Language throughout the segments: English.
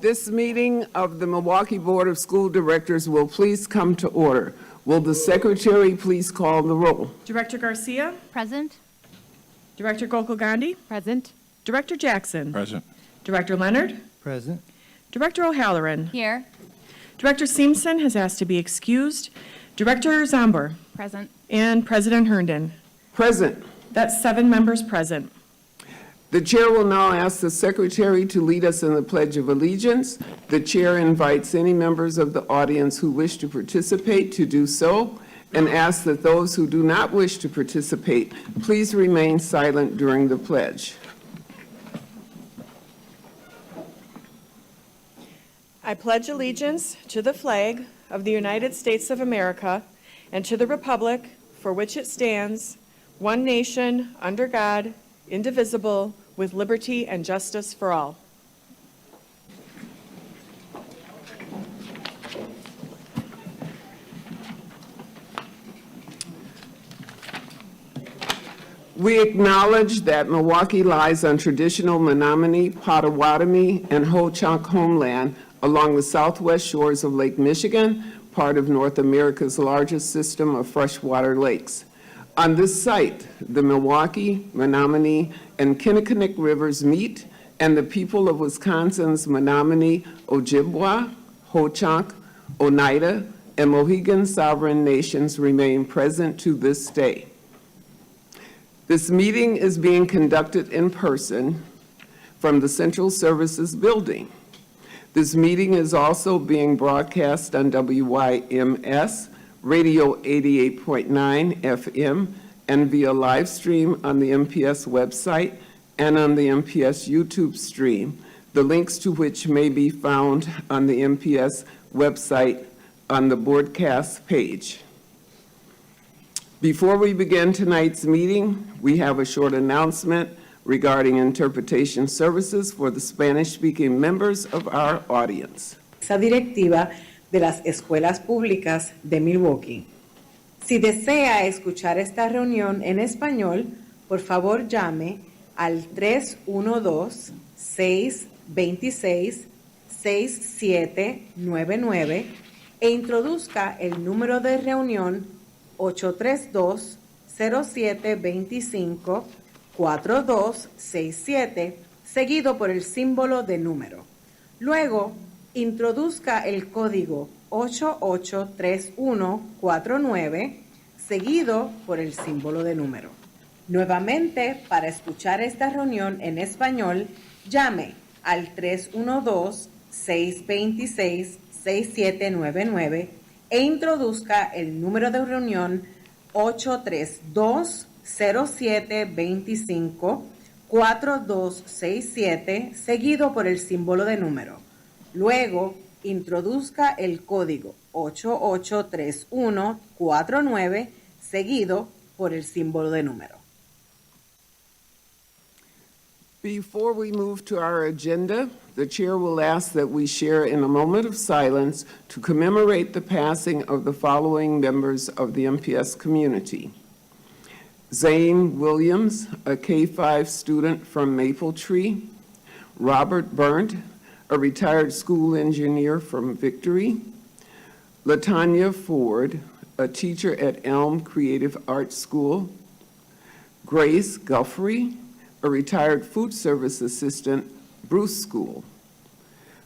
This meeting of the Milwaukee Board of School Directors will please come to order. Will the secretary please call the roll? Director Garcia? Present. Director Gokul Gandhi? Present. Director Jackson? Present. Director Leonard? Present. Director O'Halloran? Here. Director Seamson has asked to be excused. Director Zomber? Present. And President Herndon. Present. That's 7 members present. The chair will now ask the secretary to lead us in the Pledge of Allegiance. The chair invites any members of the audience who wish to participate to do so, and asks that those who do not wish to participate please remain silent during the pledge. I pledge allegiance to the flag of the United States of America and to the republic for which it stands, one nation, under God, indivisible, with liberty and justice for all. We acknowledge that Milwaukee lies on traditional Menominee, Potawatomi, and Ho-Chunk homeland along the southwest shores of Lake Michigan, part of North America's largest system of freshwater lakes. On this site, the Milwaukee, Menominee, and Kinnickinnick rivers meet, and the people of Wisconsin's Menominee, Ojibwa, Ho-Chunk, Oneida, and Mohegan sovereign nations remain present to this day. This meeting is being conducted in person from the Central Services Building. This meeting is also being broadcast on WYMS, Radio 88.9 FM, and via live stream on the MPS website and on the MPS YouTube stream, the links to which may be found on the MPS website on the broadcast page. Before we begin tonight's meeting, we have a short announcement regarding interpretation services for the Spanish-speaking members of our audience. Esa directiva de las escuelas públicas de Milwaukee. Si desea escuchar esta reunión en español, por favor llame al 312-626-6799 e introduzca el número de reunión 832-0725-4267, seguido por el símbolo de número. Luego, introduzca el código 883149, seguido por el símbolo de número. Nuevamente, para escuchar esta reunión en español, llame al 312-626-6799 e introduzca el número de reunión 832-0725-4267, seguido por el símbolo de número. Luego, introduzca el código 883149, seguido por el símbolo de número. Before we move to our agenda, the chair will ask that we share in a moment of silence to commemorate the passing of the following members of the MPS community. Zane Williams, a K-5 student from Maple Tree. Robert Burnt, a retired school engineer from Victory. Latanya Ford, a teacher at Elm Creative Arts School. Grace Guffrey, a retired food service assistant, Bruce School.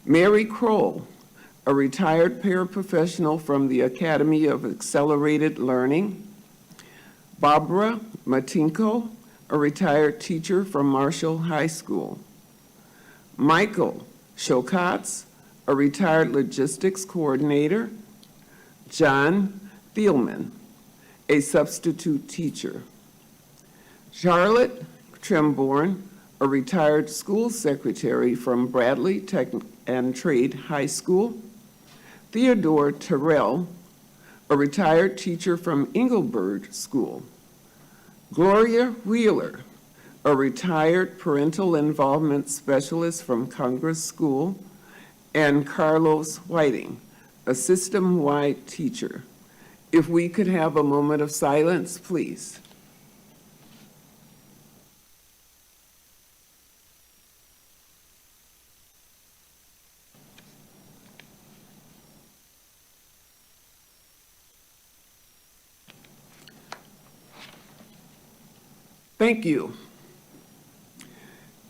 Mary Kroll, a retired paraprofessional from the Academy of Accelerated Learning. Barbara Matinko, a retired teacher from Marshall High School. Michael Shokatz, a retired logistics coordinator. John Thielman, a substitute teacher. Charlotte Tremborn, a retired school secretary from Bradley Tech and Trade High School. Theodore Terrell, a retired teacher from Engelberg School. Gloria Wheeler, a retired parental involvement specialist from Congress School. And Carlos Whiting, a system-wide teacher. If we could have a moment of silence, please. Thank you.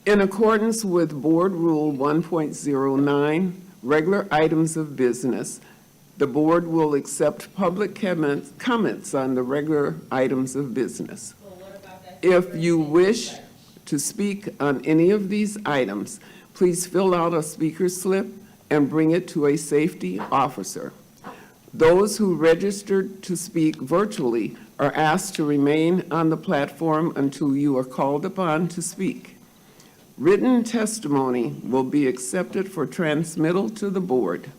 In accordance with Board Rule 1.09, regular items of business, the board will accept public comments on the regular items of business. If you wish to speak on any of these items, please fill out a speaker slip and bring it to a safety officer. Those who registered to speak virtually are asked to remain on the platform until you are called upon to speak. Written testimony will be accepted for transmittal to the board.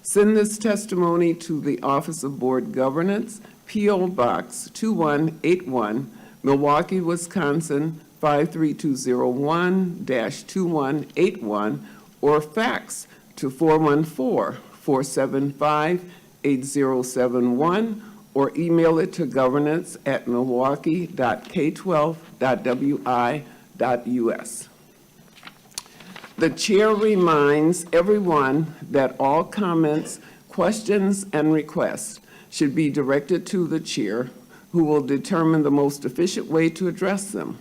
Send this testimony to the Office of Board Governance, P.O. Box 2181, Milwaukee, Wisconsin 53201-2181, or fax to 414-475-8071, or email it to governance@milwaukee.k12.wi.us. The chair reminds everyone that all comments, questions, and requests should be directed to the chair, who will determine the most efficient way to address them.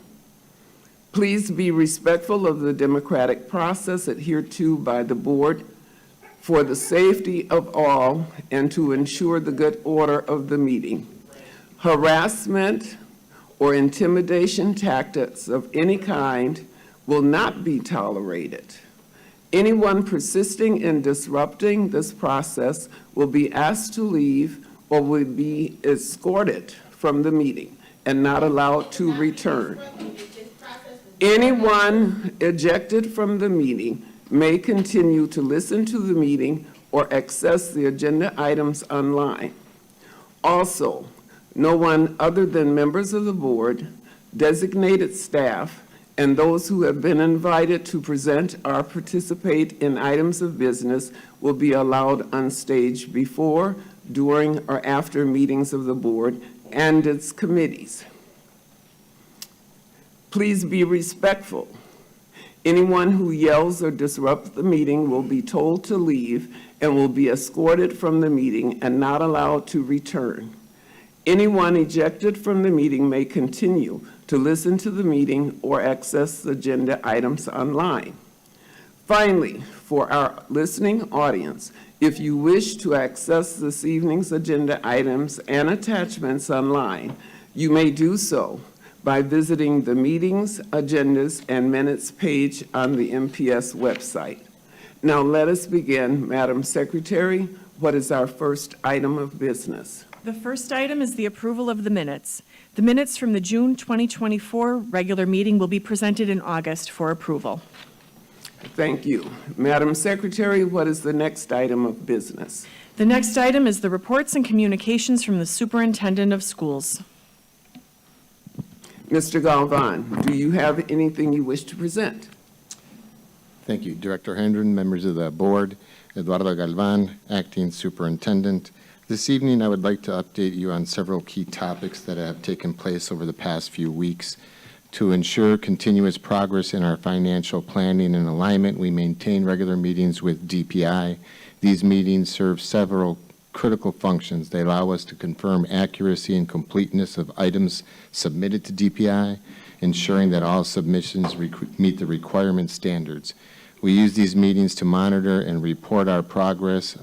Please be respectful of the democratic process adhered to by the board for the safety of all and to ensure the good order of the meeting. Harassment or intimidation tactics of any kind will not be tolerated. Anyone persisting in disrupting this process will be asked to leave or will be escorted from the meeting and not allowed to return. Anyone ejected from the meeting may continue to listen to the meeting or access the agenda items online. Also, no one other than members of the board, designated staff, and those who have been invited to present or participate in items of business will be allowed on stage before, during, or after meetings of the board and its committees. Please be respectful. Anyone who yells or disrupts the meeting will be told to leave and will be escorted from the meeting and not allowed to return. Anyone ejected from the meeting may continue to listen to the meeting or access the agenda items online. Finally, for our listening audience, if you wish to access this evening's agenda items and attachments online, you may do so by visiting the meetings, agendas, and minutes page on the MPS website. Now let us begin. Madam Secretary, what is our first item of business? The first item is the approval of the minutes. The minutes from the June 2024 regular meeting will be presented in August for approval. Thank you. Madam Secretary, what is the next item of business? The next item is the reports and communications from the Superintendent of Schools. Mr. Galvan, do you have anything you wish to present? Thank you, Director Hendren, members of the board, Eduardo Galvan, Acting Superintendent. This evening, I would like to update you on several key topics that have taken place over the past few weeks. To ensure continuous progress in our financial planning and alignment, we maintain regular meetings with DPI. These meetings serve several critical functions. They allow us to confirm accuracy and completeness of items submitted to DPI, ensuring that all submissions meet the requirement standards. We use these meetings to monitor and report our progress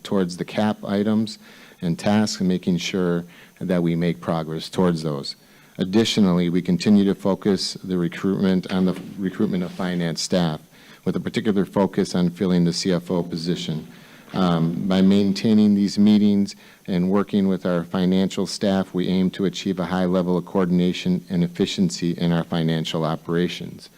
towards the CAP items and tasks, and making sure that we make progress towards those. Additionally, we continue to focus on the recruitment of finance staff, with a particular focus on filling the CFO position. By maintaining these meetings and working with our financial staff, we aim to achieve a high level of coordination and efficiency in our financial operations.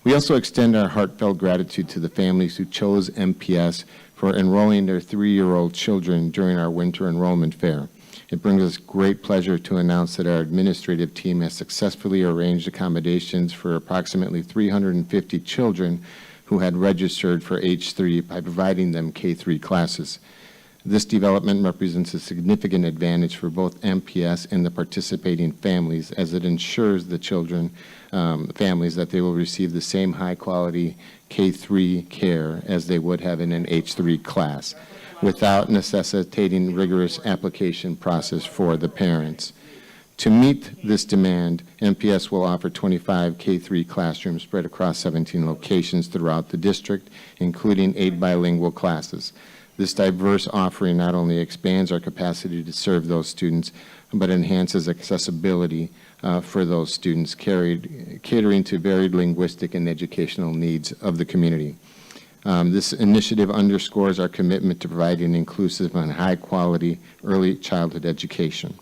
We also extend our heartfelt gratitude to the families who chose MPS for enrolling their 3-year-old children during our winter enrollment fair. It brings us great pleasure to announce that our administrative team has successfully arranged accommodations for approximately 350 children who had registered for H3 by providing them K3 classes. This development represents a significant advantage for both MPS and the participating families, as it ensures the families that they will receive the same high-quality K3 care as they would have in an H3 class, without necessitating rigorous application process for the parents. To meet this demand, MPS will offer 25 K-3 classrooms spread across 17 locations throughout the district, including 8 bilingual classes. This diverse offering not only expands our capacity to serve those students, but enhances accessibility for those students, catering to varied linguistic and educational needs of the community. This initiative underscores our commitment to providing inclusive and high-quality early childhood education.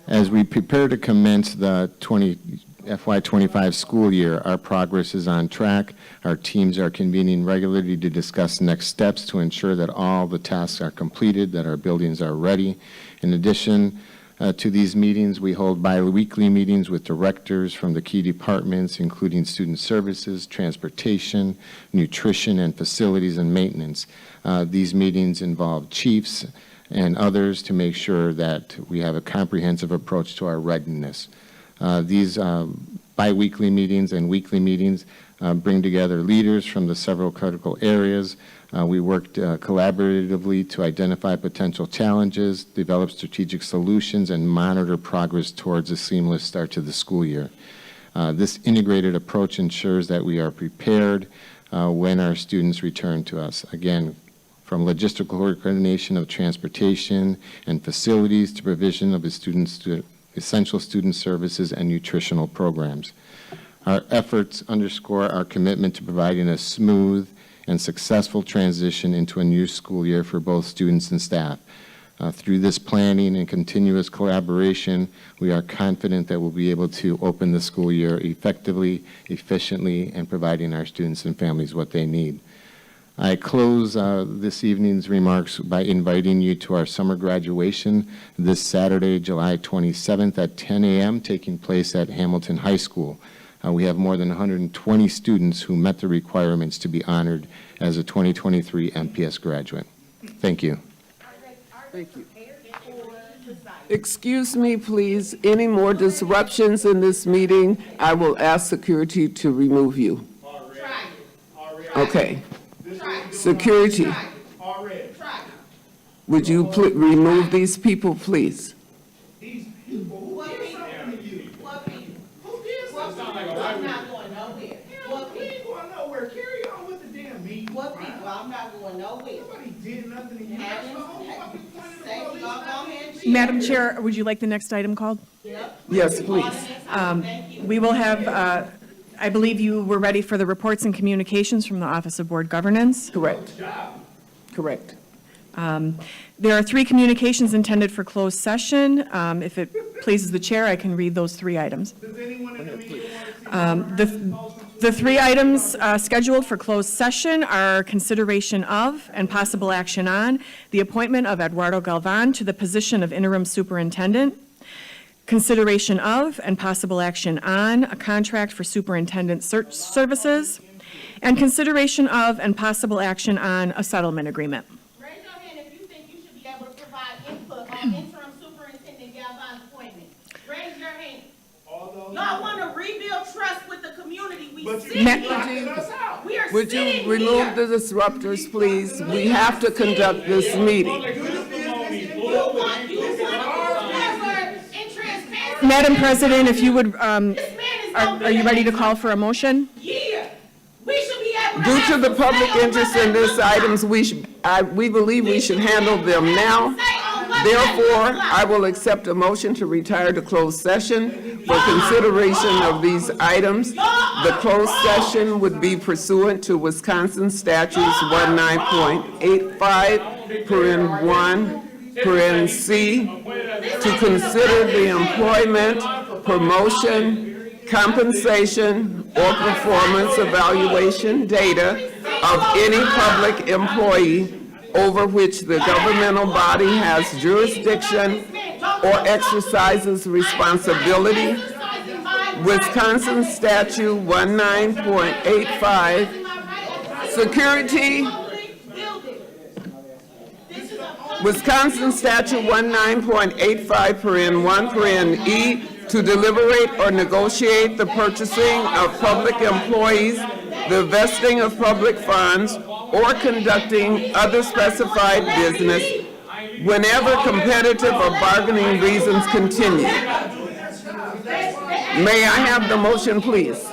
As we prepare to commence the FY25 school year, our progress is on track. Our teams are convening regularly to discuss next steps to ensure that all the tasks are completed, that our buildings are ready. In addition to these meetings, we hold bi-weekly meetings with directors from the key departments, including student services, transportation, nutrition, and facilities and maintenance. These meetings involve chiefs and others to make sure that we have a comprehensive approach to our readiness. These bi-weekly meetings and weekly meetings bring together leaders from the several critical areas. We worked collaboratively to identify potential challenges, develop strategic solutions, and monitor progress towards a seamless start to the school year. This integrated approach ensures that we are prepared when our students return to us. Again, from logistical coordination of transportation and facilities to provision of essential student services and nutritional programs. Our efforts underscore our commitment to providing a smooth and successful transition into a new school year for both students and staff. Through this planning and continuous collaboration, we are confident that we'll be able to open the school year effectively, efficiently, and providing our students and families what they need. I close this evening's remarks by inviting you to our summer graduation this Saturday, July 27th at 10 a.m., taking place at Hamilton High School. We have more than 120 students who met the requirements to be honored as a 2023 MPS graduate. Thank you. Thank you. Excuse me, please. Any more disruptions in this meeting, I will ask security to remove you. Okay. Security, would you remove these people, please? These people, who did something to you? What people? Who did something to you? I'm not going nowhere. What people? We ain't going nowhere. Carry on with the damn meeting. What people? I'm not going nowhere. Nobody did nothing to you. That's the whole fucking point of the police. Madam Chair, would you like the next item called? Yes, please. We will have, I believe you were ready for the reports and communications from the Office of Board Governance. Correct. Correct. There are 3 communications intended for closed session. If it pleases the chair, I can read those 3 items. Does anyone in the media want to see The 3 items scheduled for closed session are consideration of and possible action on the appointment of Eduardo Galvan to the position of interim superintendent, consideration of and possible action on a contract for superintendent search services, and consideration of and possible action on a settlement agreement. Raise your hand if you think you should be able to provide input on interim superintendent Galvan's appointment. Raise your hand. Y'all want to rebuild trust with the community. We But sit you Ma- here. us out. We are Would sitting you remove here. the disruptors, please? We have to conduct this meeting. You want password and transparency. Madam President, if you would, This man is gonna are you be ready to there. call for a motion? Yeah. We should be able to. Due have to the some say public on interest what in that this looks like. items, we believe we should handle them now. Therefore, I will accept a motion to retire to closed session for consideration of these items. The closed session would be pursuant to Wisconsin statutes 19.85, paren 1, paren C, to consider the employment, promotion, compensation, or performance evaluation data of any public employee over which the governmental body has jurisdiction or exercises responsibility. Wisconsin statute 19.85, security. Wisconsin statute 19.85, paren 1, paren E, to deliberate or negotiate the purchasing of public employees, the vesting of public funds, or conducting other specified business whenever competitive or bargaining reasons continue. May I have the motion, please?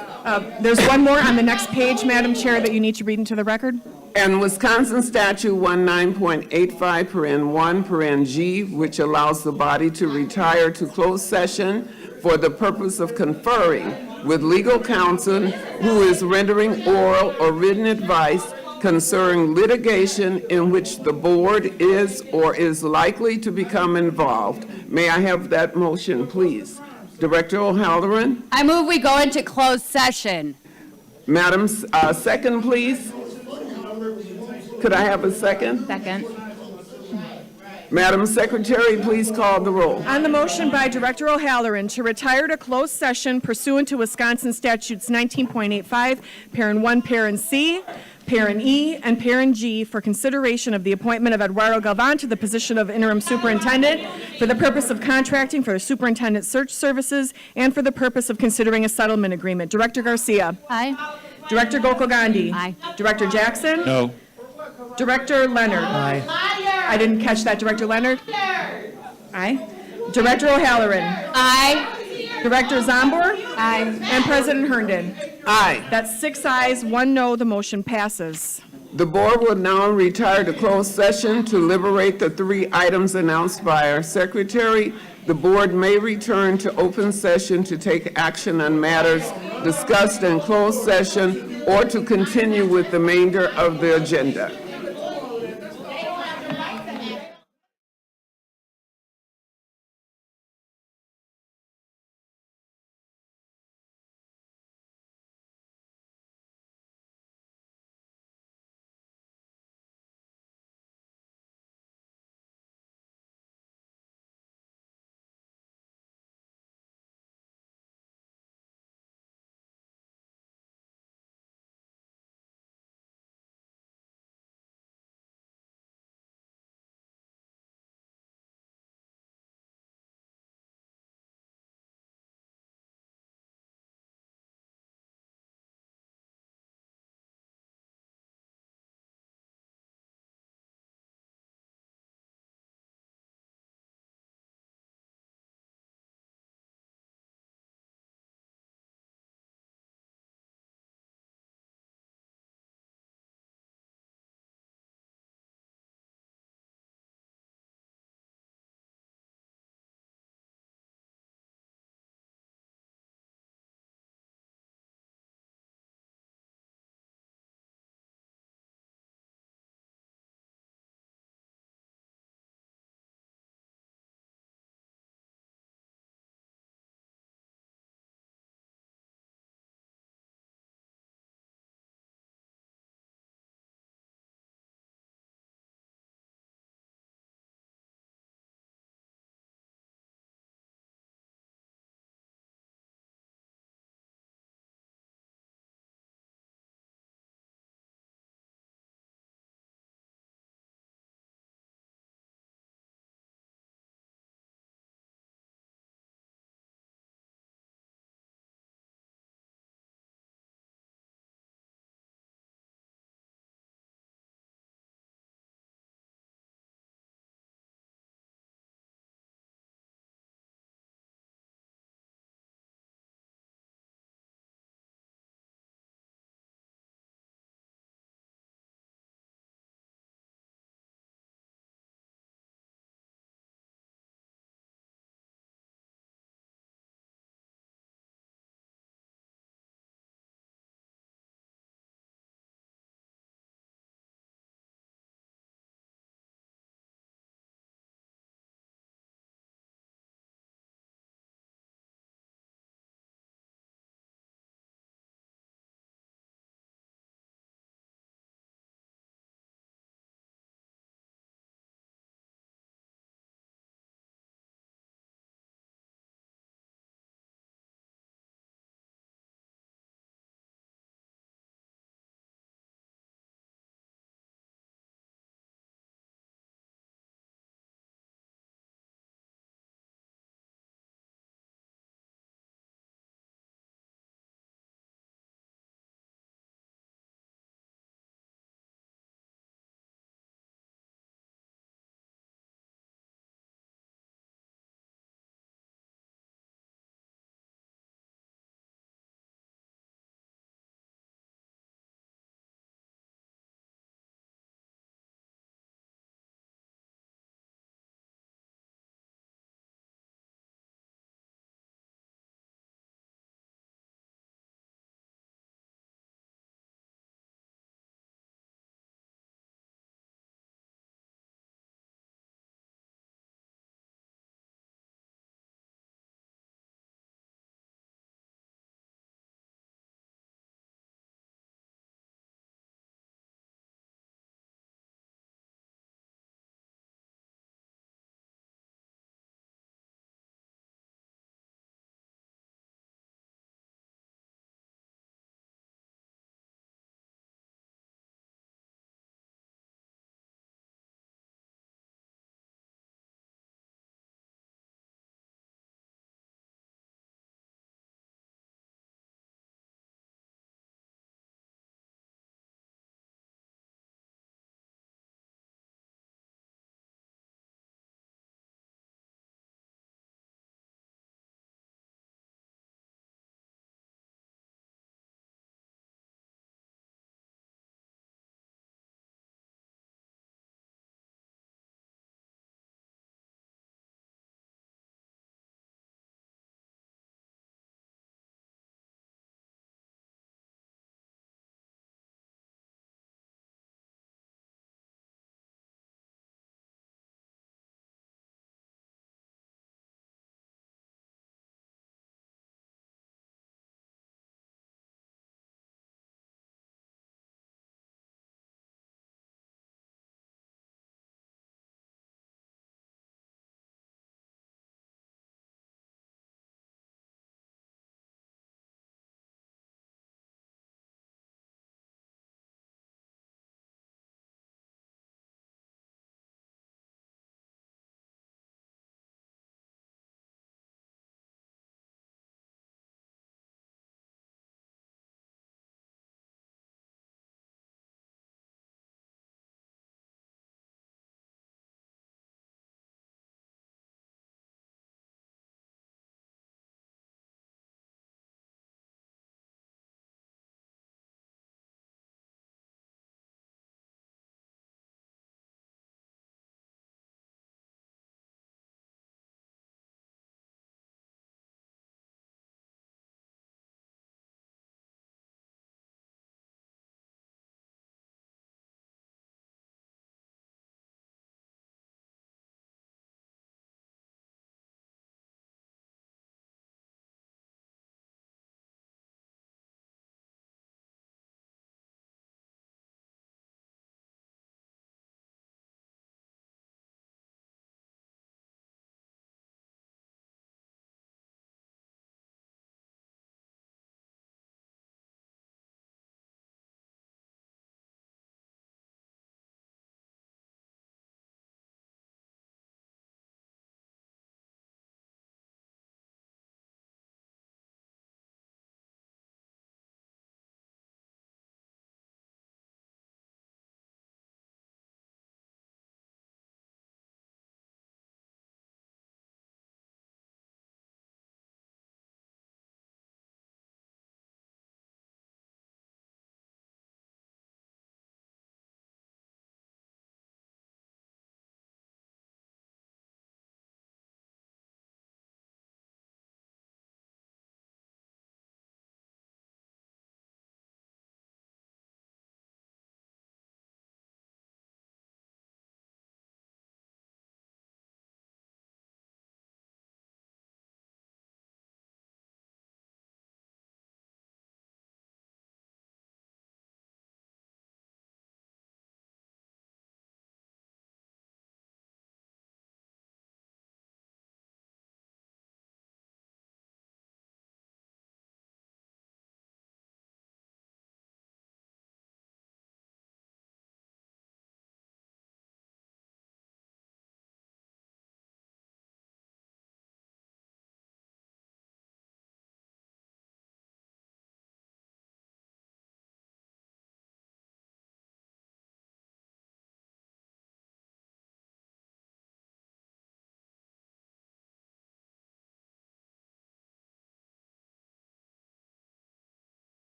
There's one more on the next page, Madam Chair, that you need to read into the record. And Wisconsin Statute 19.85, paren 1, paren G, which allows the body to retire to closed session for the purpose of conferring with legal counsel who is rendering oral or written advice concerning litigation in which the board is or is likely to become involved. May I have that motion, please? Director O'Halloran? I move we go into closed session. Madam, second, please? Could I have a second? Second. Madam Secretary, please call the roll. On the motion by Director O'Halloran to retire to closed session pursuant to Wisconsin Statutes 19.85, parent 1, parent C, parent E, and parent G for consideration of the appointment of Eduardo Galvan to the position of interim superintendent for the purpose of contracting for the superintendent search services and for the purpose of considering a settlement agreement. Director Garcia. Aye. Director Gokul Gandhi. Aye. Director Jackson. No. Director Leonard. Aye. I didn't catch that. Director Leonard. Aye. Director O'Halloran. Aye. Director Zombor. Aye. And President Herndon. Aye. That's 6 ayes, 1 no. The motion passes. The board will now retire to closed session to liberate the 3 items announced by our secretary. The board may return to open session to take action on matters discussed in closed session or to continue with the remainder of the agenda.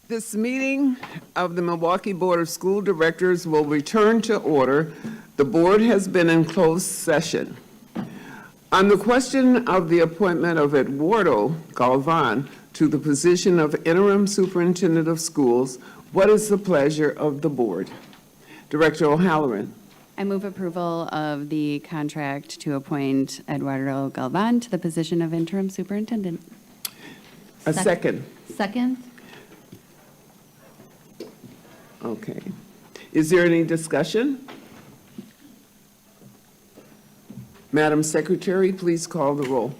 This meeting of the Milwaukee Board of School Directors will return to order. The board has been in closed session. On the question of the appointment of Eduardo Galvan to the position of interim superintendent of schools, what is the pleasure of the board? Director O'Halloran. I move approval of the contract to appoint Eduardo Galvan to the position of interim superintendent. A second. Second? Okay. Is there any discussion? Madam Secretary, please call the roll.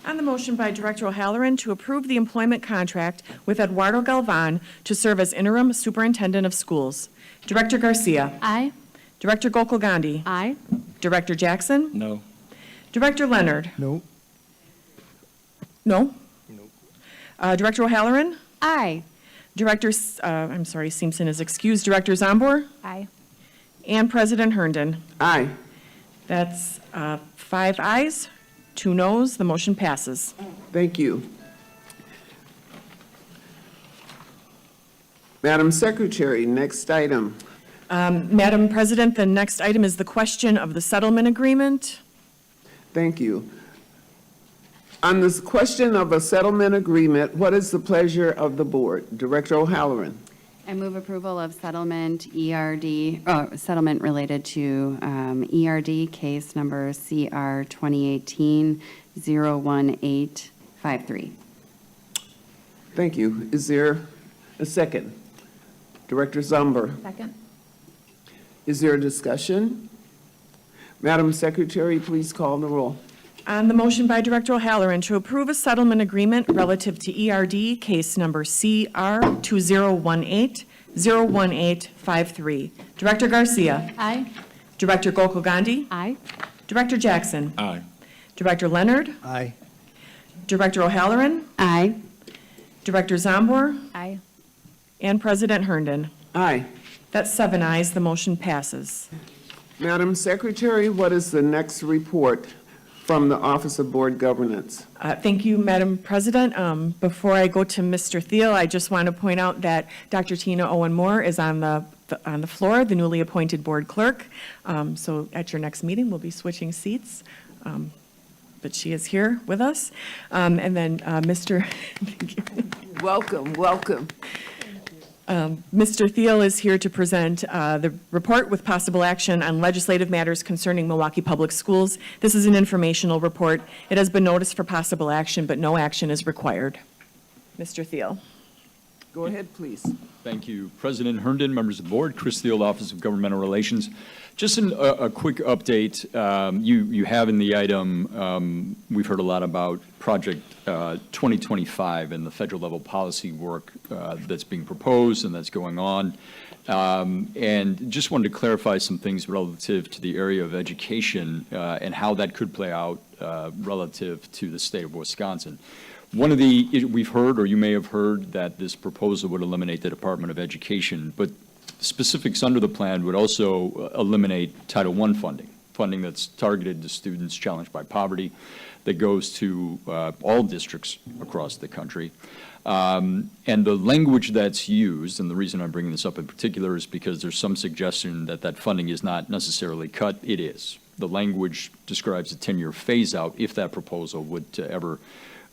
On the motion by Director O'Halloran to approve the employment contract with Eduardo Galvan to serve as interim superintendent of schools, Director Garcia. Aye. Director Gokul Gandhi. Aye. Director Jackson. No. Director Leonard. No. No? Director O'Halloran. Aye. Director, Simpson is excused. Director Zombor. Aye. And President Herndon. Aye. That's 5 ayes, 2 noes. The motion passes. Thank you. Madam Secretary, next item. Madam President, the next item is the question of the settlement agreement. Thank you. On this question of a settlement agreement, what is the pleasure of the board? Director O'Halloran. I move approval of settlement settlement related to ERD case number CR 2018-01853. Thank you. Is there a second? Director Zumber. Second? Is there a discussion? Madam Secretary, please call the roll. On the motion by Director O'Halloran to approve a settlement agreement relative to ERD case number CR 2018-01853. Director Garcia. Aye. Director Gokul Gandhi. Aye. Director Jackson. Aye. Director Leonard. Aye. Director O'Halloran. Aye. Director Zombor. Aye. And President Herndon. Aye. That's 7 ayes. The motion passes. Madam Secretary, what is the next report from the Office of Board Governance? Thank you, Madam President. Before I go to Mr. Thiel, I just want to point out that Dr. Tina Owen Moore is on the floor, the newly appointed board clerk. So at your next meeting, we'll be switching seats. But she is here with us. And then Mr. Welcome, welcome. Mr. Thiel is here to present the report with possible action on legislative matters concerning Milwaukee Public Schools. This is an informational report. It has been noticed for possible action, but no action is required. Mr. Thiel. Go ahead, please. Thank you. President Herndon, members of the board, Chris Thiel, Office of Governmental Relations. Just a quick update. You have in the item, we've heard a lot about Project 2025 and the federal level policy work that's being proposed and that's going on. And just wanted to clarify some things relative to the area of education and how that could play out relative to the state of Wisconsin. One of we've heard, or you may have heard, that this proposal would eliminate the Department of Education, but specifics under the plan would also eliminate Title I funding that's targeted to students challenged by poverty, that goes to all districts across the country. And the language that's used, and the reason I'm bringing this up in particular is because there's some suggestion that that funding is not necessarily cut. It is. The language describes a 10-year phase-out if that proposal would ever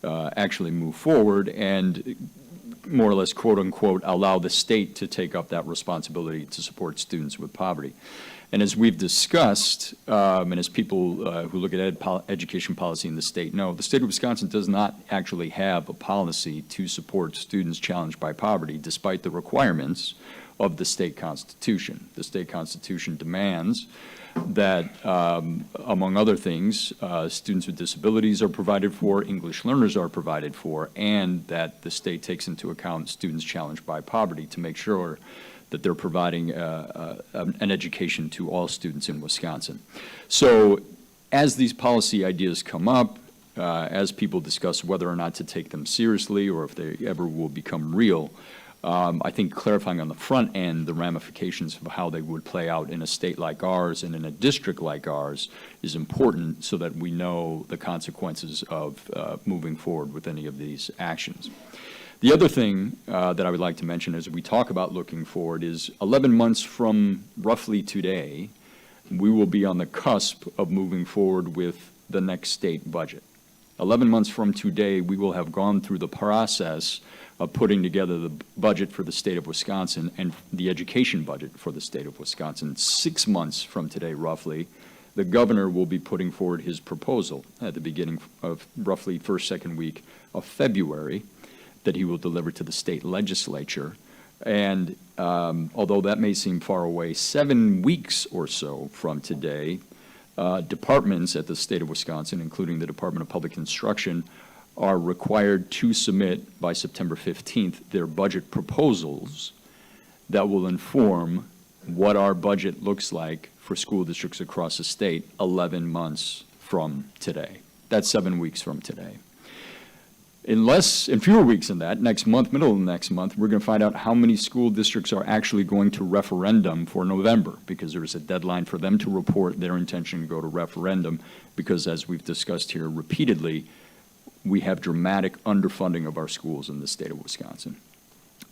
actually move forward and more or less, quote unquote, allow the state to take up that responsibility to support students with poverty. And as we've discussed, and as people who look at education policy in the state know, the state of Wisconsin does not actually have a policy to support students challenged by poverty, despite the requirements of the state constitution. The state constitution demands that, among other things, students with disabilities are provided for, English learners are provided for, and that the state takes into account students challenged by poverty to make sure that they're providing an education to all students in Wisconsin. So as these policy ideas come up, as people discuss whether or not to take them seriously or if they ever will become real, I think clarifying on the front end the ramifications of how they would play out in a state like ours and in a district like ours is important so that we know the consequences of moving forward with any of these actions. The other thing that I would like to mention as we talk about looking forward is 11 months from roughly today, we will be on the cusp of moving forward with the next state budget. 11 months from today, we will have gone through the process of putting together the budget for the state of Wisconsin and the education budget for the state of Wisconsin. 6 months from today, roughly, the governor will be putting forward his proposal at the beginning of roughly first, second week of February that he will deliver to the state legislature. And although that may seem far away, 7 weeks or so from today, departments at the state of Wisconsin, including the Department of Public Instruction, are required to submit by September 15th their budget proposals that will inform what our budget looks like for school districts across the state 11 months from today. That's 7 weeks from today. In fewer weeks than that, next month, middle of next month, we're going to find out how many school districts are actually going to referendum for November, because there is a deadline for them to report their intention to go to referendum, because as we've discussed here repeatedly, we have dramatic underfunding of our schools in the state of Wisconsin.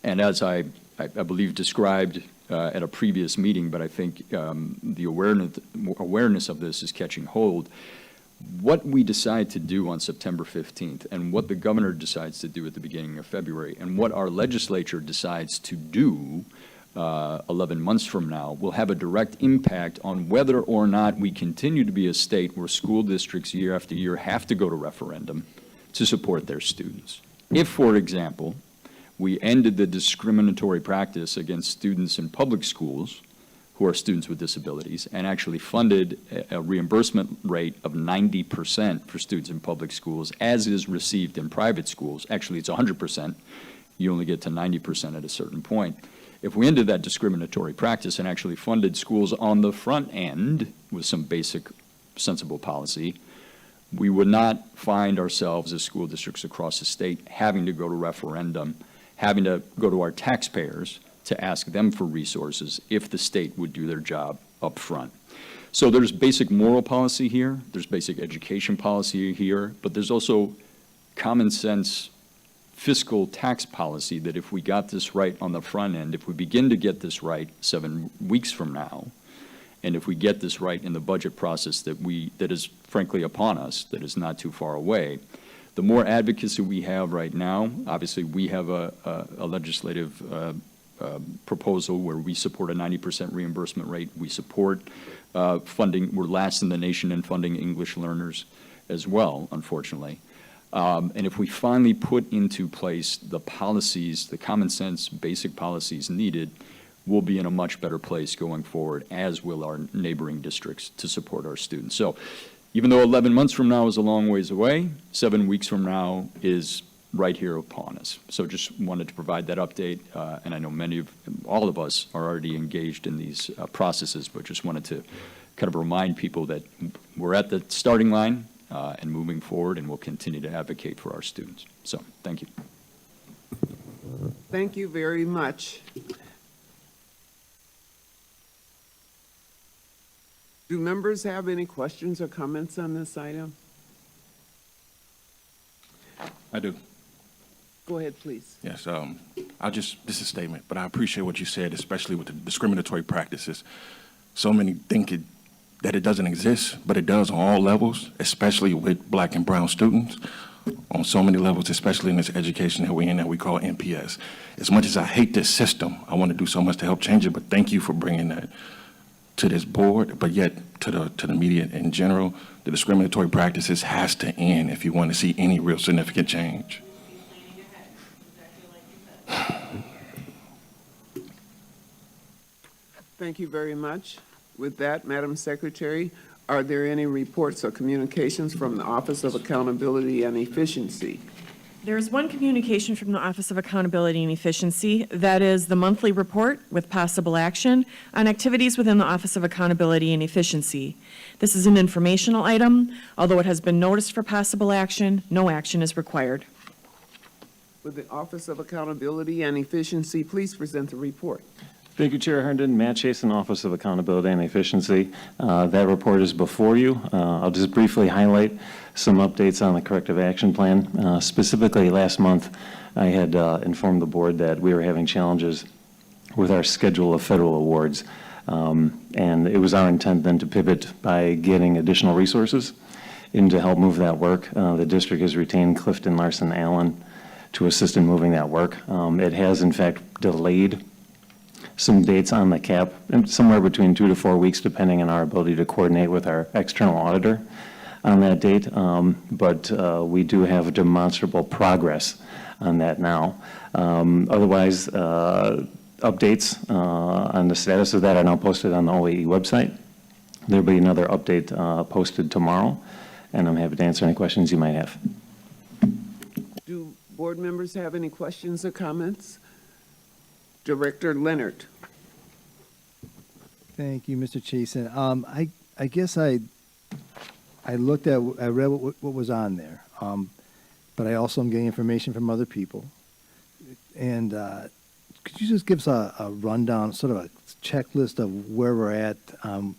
And as I believe described at a previous meeting, but I think the awareness of this is catching hold. What we decide to do on September 15th and what the governor decides to do at the beginning of February and what our legislature decides to do 11 months from now will have a direct impact on whether or not we continue to be a state where school districts year after year have to go to referendum to support their students. If, for example, we ended the discriminatory practice against students in public schools who are students with disabilities and actually funded a reimbursement rate of 90% for students in public schools, as is received in private schools. Actually, it's 100%. You only get to 90% at a certain point. If we ended that discriminatory practice and actually funded schools on the front end with some basic sensible policy, we would not find ourselves as school districts across the state having to go to referendum, having to go to our taxpayers to ask them for resources if the state would do their job up front. So there's basic moral policy here, there's basic education policy here, but there's also common sense fiscal tax policy that if we got this right on the front end, if we begin to get this right 7 weeks from now, and if we get this right in the budget process that is frankly upon us, that is not too far away, the more advocacy we have right now, obviously we have a legislative proposal where we support a 90% reimbursement rate. We support funding, we're last in the nation in funding English learners as well, unfortunately. And if we finally put into place the policies, the common sense basic policies needed, we'll be in a much better place going forward, as will our neighboring districts, to support our students. So even though 11 months from now is a long ways away, 7 weeks from now is right here upon us. So just wanted to provide that update, and I know all of us are already engaged in these processes, but just wanted to kind of remind people that we're at the starting line and moving forward, and we'll continue to advocate for our students. So thank you. Thank you very much. Do members have any questions or comments on this item? I do. Go ahead, please. Yes, this is a statement, but I appreciate what you said, especially with the discriminatory practices. So many think that it doesn't exist, but it does on all levels, especially with Black and brown students, on so many levels, especially in this education that we're in that we call MPS. As much as I hate this system, I want to do so much to help change it, but thank you for bringing that to this board, but yet to the media in general. The discriminatory practices has to end if you want to see any real significant change. Thank you very much. With that, Madam Secretary, are there any reports or communications from the Office of Accountability and Efficiency? There is one communication from the Office of Accountability and Efficiency. That is the monthly report with possible action on activities within the Office of Accountability and Efficiency. This is an informational item. Although it has been noticed for possible action, no action is required. Would the Office of Accountability and Efficiency please present the report? Thank you, Chair Herndon. Matt Chasen, Office of Accountability and Efficiency. That report is before you. I'll just briefly highlight some updates on the corrective action plan. Specifically, last month, I had informed the board that we were having challenges with our schedule of federal awards. And it was our intent then to pivot by getting additional resources in to help move that work. The district has retained Clifton Larson Allen to assist in moving that work. It has, in fact, delayed some dates on the cap, somewhere between 2 to 4 weeks, depending on our ability to coordinate with our external auditor on that date. But we do have demonstrable progress on that now. Otherwise, updates on the status of that are now posted on the OAE website. There'll be another update posted tomorrow, and I'm happy to answer any questions you might have. Do board members have any questions or comments? Director Leonard. Thank you, Mr. Chasen. I guess I read what was on there, but I also am getting information from other people. And could you just give us a rundown, sort of a checklist of where we're at,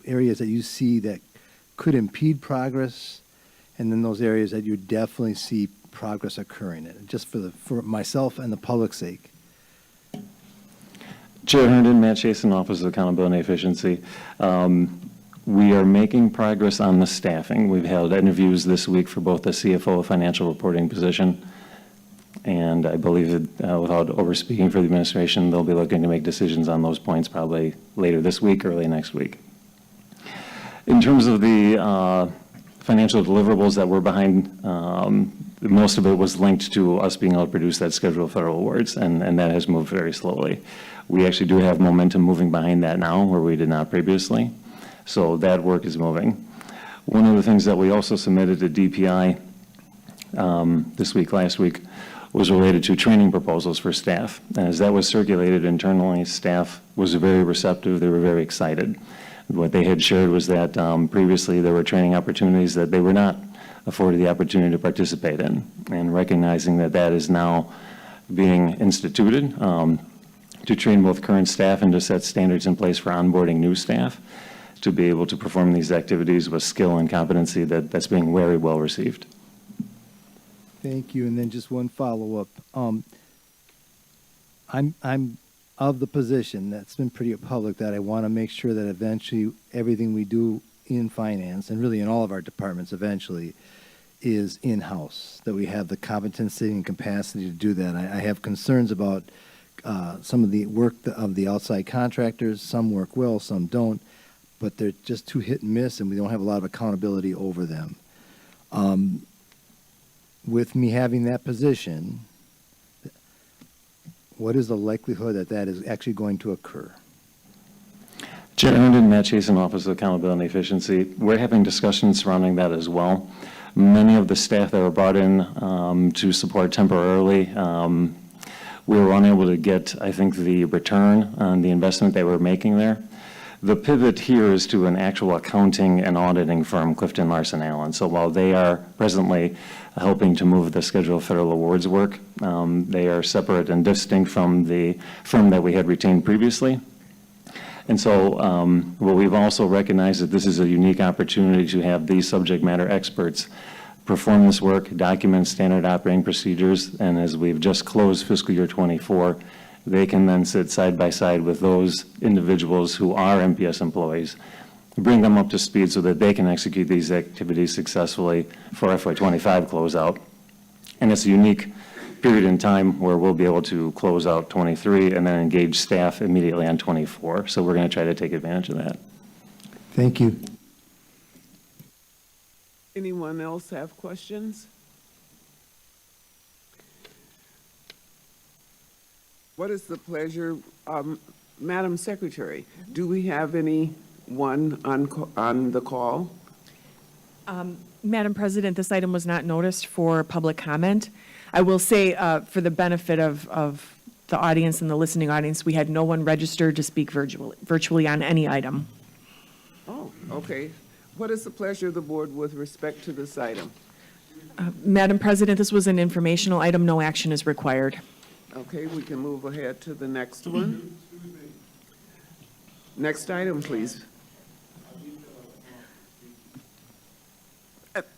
areas that you see that could impede progress, and then those areas that you definitely see progress occurring in, just for myself and the public's sake? Chair Herndon, Matt Chasen, Office of Accountability and Efficiency. We are making progress on the staffing. We've held interviews this week for both the CFO financial reporting position, and I believe that without overspeaking for the administration, they'll be looking to make decisions on those points probably later this week, early next week. In terms of the financial deliverables that we're behind, most of it was linked to us being able to produce that schedule of federal awards, and that has moved very slowly. We actually do have momentum moving behind that now, where we did not previously. So that work is moving. One of the things that we also submitted to DPI last week, was related to training proposals for staff. As that was circulated internally, staff was very receptive. They were very excited. What they had shared was that previously there were training opportunities that they were not afforded the opportunity to participate in, and recognizing that that is now being instituted to train both current staff and to set standards in place for onboarding new staff to be able to perform these activities with skill and competency that's being very well received. Thank you. And then just one follow-up. I'm of the position that's been pretty public that I want to make sure that eventually everything we do in finance, and really in all of our departments eventually, is in-house, that we have the competency and capacity to do that. I have concerns about some of the work of the outside contractors. Some work well, some don't, but they're just too hit and miss, and we don't have a lot of accountability over them. With me having that position, what is the likelihood that that is actually going to occur? Chair Herndon, Matt Chasen, Office of Accountability and Efficiency. We're having discussions surrounding that as well. Many of the staff that were brought in to support temporarily, we were unable to get, I think, the return on the investment they were making there. The pivot here is to an actual accounting and auditing firm, Clifton Larson Allen. So while they are presently helping to move the schedule of federal awards work, they are separate and distinct from the firm that we had retained previously. And so well, we've also recognized that this is a unique opportunity to have these subject matter experts perform this work, document standard operating procedures, and as we've just closed fiscal year 24, they can then sit side by side with those individuals who are MPS employees, bring them up to speed so that they can execute these activities successfully for FY25 closeout. And it's a unique period in time where we'll be able to close out 23 and then engage staff immediately on 24. So we're going to try to take advantage of that. Thank you. Anyone else have questions? What is the pleasure, Madam Secretary? Do we have anyone on the call? Madam President, this item was not noticed for public comment. I will say, for the benefit of the audience and the listening audience, we had no one registered to speak virtually on any item. Oh, okay. What is the pleasure of the board with respect to this item? Madam President, this was an informational item. No action is required. Okay, we can move ahead to the next one. Next item, please.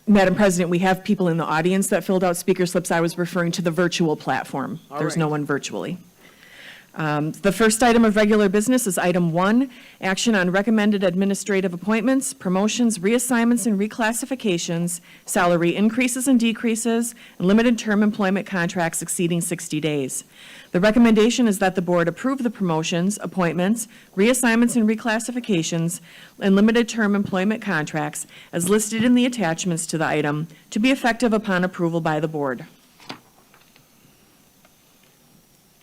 Madam President, we have people in the audience that filled out speaker slips. I was referring to the virtual platform. All There's right. no one virtually. The first item of regular business is item 1, action on recommended administrative appointments, promotions, reassignments, and reclassifications, salary increases and decreases, and limited term employment contracts exceeding 60 days. The recommendation is that the board approve the promotions, appointments, reassignments, and reclassifications, and limited term employment contracts as listed in the attachments to the item to be effective upon approval by the board.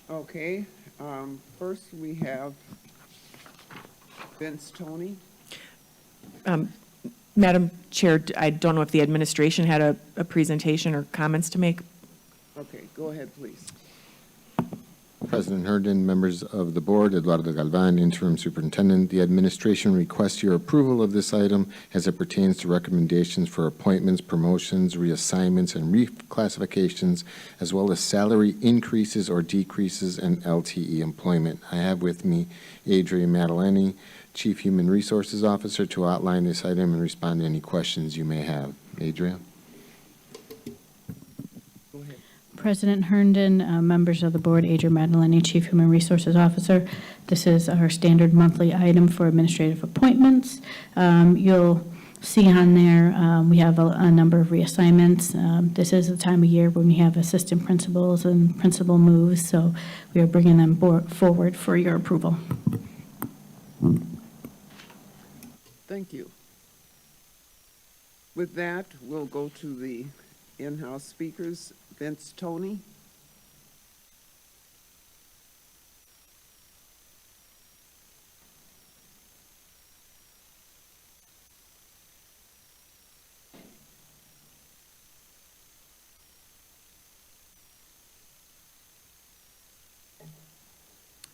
Okay, first we have Vince Tony. Madam Chair, I don't know if the administration had a presentation or comments to make. Okay, go ahead, please. President Herndon, members of the board, Eduardo Galvan, interim superintendent, the administration requests your approval of this item as it pertains to recommendations for appointments, promotions, reassignments, and reclassifications, as well as salary increases or decreases and LTE employment. I have with me Adria Maddaleni, Chief Human Resources Officer, to outline this item and respond to any questions you may have. Adria? President Herndon, members of the board, Adria Maddaleni, Chief Human Resources Officer. This is our standard monthly item for administrative appointments. You'll see on there, we have a number of reassignments. This is the time of year when we have assistant principals and principal moves, so we are bringing them forward for your approval. Thank you. With that, we'll go to the in-house speakers. Vince Tony.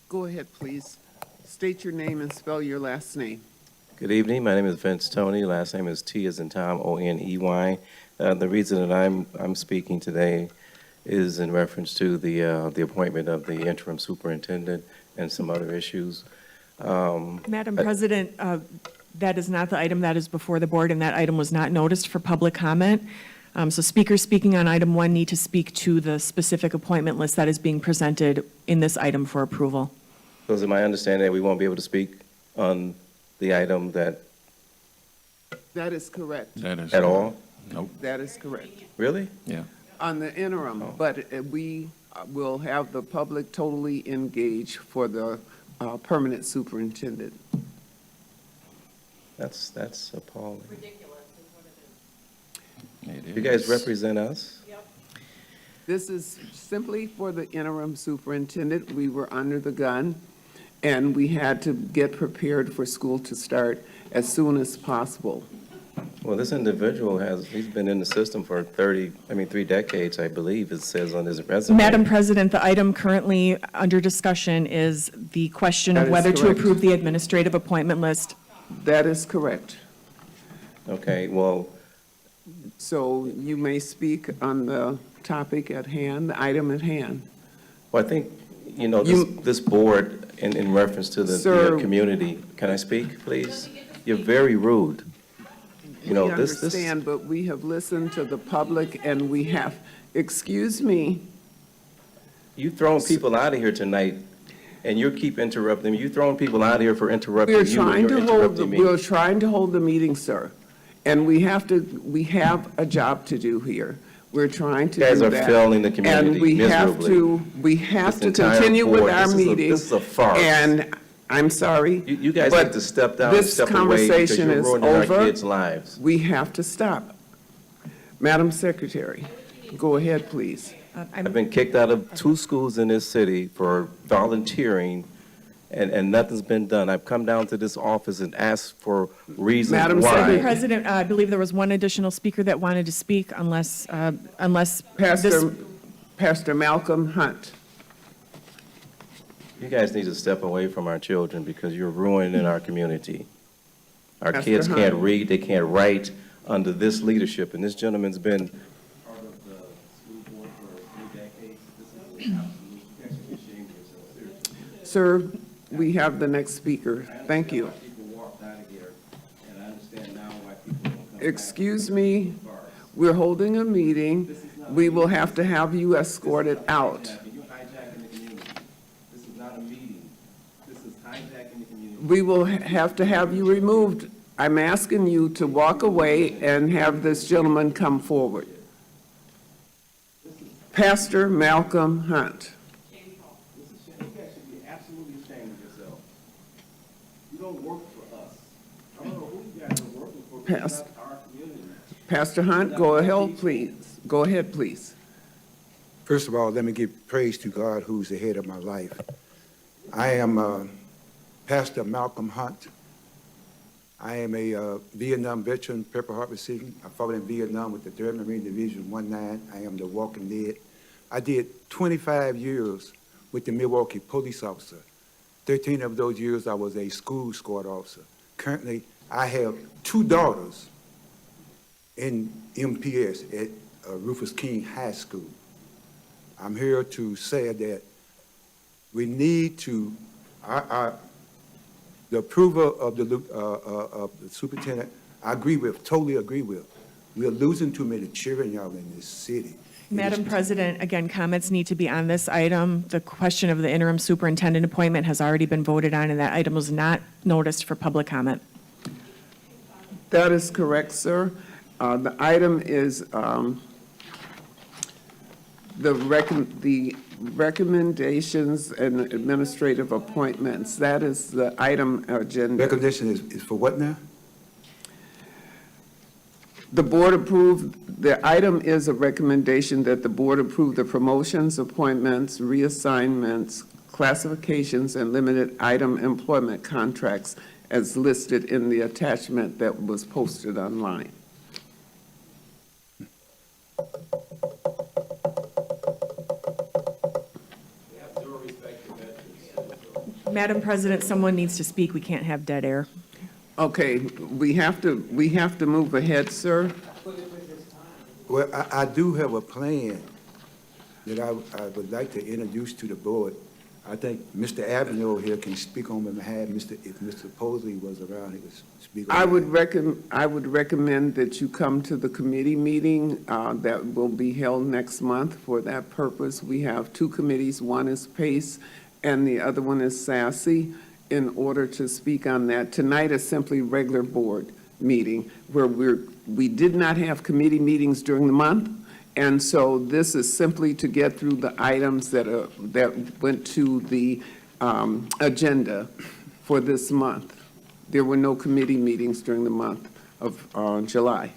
Go ahead, please. State your name and spell your last name. Good evening. My name is Vince Tony. Last name is T as in Tom, O-N-E-Y. The reason that I'm speaking today is in reference to the appointment of the interim superintendent and some other issues. Madam President, that is not the item that is before the board, and that item was not noticed for public comment. So speakers speaking on item 1 need to speak to the specific appointment list that is being presented in this item for approval. So is it my understanding that we won't be able to speak on the item That is correct. That is. at all? Nope. That is correct. Really? Yeah. On the interim, but we will have the public totally engaged for the permanent superintendent. That's appalling. It You guys is. represent us? This is simply for the interim superintendent. We were under the gun, and we had to get prepared for school to start as soon as possible. Well, this individual he's been in the system for 3 decades, I believe, it says on his resume. Madam President, the item currently under discussion is the question That of is whether to correct. approve the administrative appointment list. That is correct. Okay, well, So you may speak on the topic at hand, the item at hand. I think, You- this board, in reference to the Sir- community, can I speak, please? You're very rude. We understand, but we have listened to the public, and we have, excuse me, You throwing people out of here tonight, and you keep interrupting me. You throwing people out of here for interrupting we're you, trying and to you're hold, interrupting me. we're trying to hold the meeting, sir. And we have a job to do here. We're trying to do You that. guys are failing the community And we have miserably. to This entire continue with board, our this is a- meeting. this is a farce. And I'm sorry. You guys but need to step down and this step away because conversation you're is ruining our over. kids' lives. We have to stop. Madam Secretary, go ahead, please. I've been kicked out of 2 schools in this city for volunteering, and nothing's been done. I've come down to this office and asked for reasons Madam why. Secretary. President, I believe there was one additional speaker that wanted to speak unless this. Pastor Malcolm Hunt. You guys need to step away from our children because you're ruining our community. Our Pastor kids Hunt. can't read, they can't write under this leadership, and this gentleman's been part of the school board for 3 decades. This is absolutely, you guys should be ashamed of yourselves, seriously. Sir, we have the next speaker. Thank you. People walked out of here, and I understand now why people don't come back. Excuse me, we're holding a meeting. We will have to have you escorted out. You're hijacking the community. This is not a meeting. This is hijacking the community. We will have to have you removed. I'm asking you to walk away and have this gentleman come forward. Pastor Malcolm Hunt. You guys should be absolutely ashamed of yourself. You don't work for us. I don't know who you guys are working for, but it's not our community. Pastor Hunt, go ahead, please. Go ahead, please. First of all, let me give praise to God who's the head of my life. I am Pastor Malcolm Hunt. I am a Vietnam veteran, Purple Heart recipient. I fought in Vietnam with the 3rd Marine Division 19. I am the walking dead. I did 25 years with the Milwaukee police officer. 13 of those years I was a school squad officer. Currently, I have 2 daughters in MPS at Rufus King High School. I'm here to say that we need to, the approval of the superintendent, I agree with, totally agree with. We are losing too many children, y'all, in this city. Madam President, again, comments need to be on this item. The question of the interim superintendent appointment has already been voted on, and that item was not noticed for public comment. That is correct, sir. The item is the recommendations and administrative appointments. That is the item agenda. Recommendation is for what now? The board approved, the item is a recommendation that the board approve the promotions, appointments, reassignments, classifications, and limited item employment contracts as listed in the attachment that was posted online. Madam President, someone needs to speak. We can't have dead air. Okay, we have to move ahead, sir. Well, I do have a plan that I would like to introduce to the board. I think Mr. Avenue over here can speak on behalf. If Mr. Posley was around, he could speak on behalf. I would recommend that you come to the committee meeting that will be held next month for that purpose. We have 2 committees. One is PACE and the other one is SASE, in order to speak on that. Tonight is simply regular board meeting where we did not have committee meetings during the month. And so this is simply to get through the items that went to the agenda for this month. There were no committee meetings during the month of July.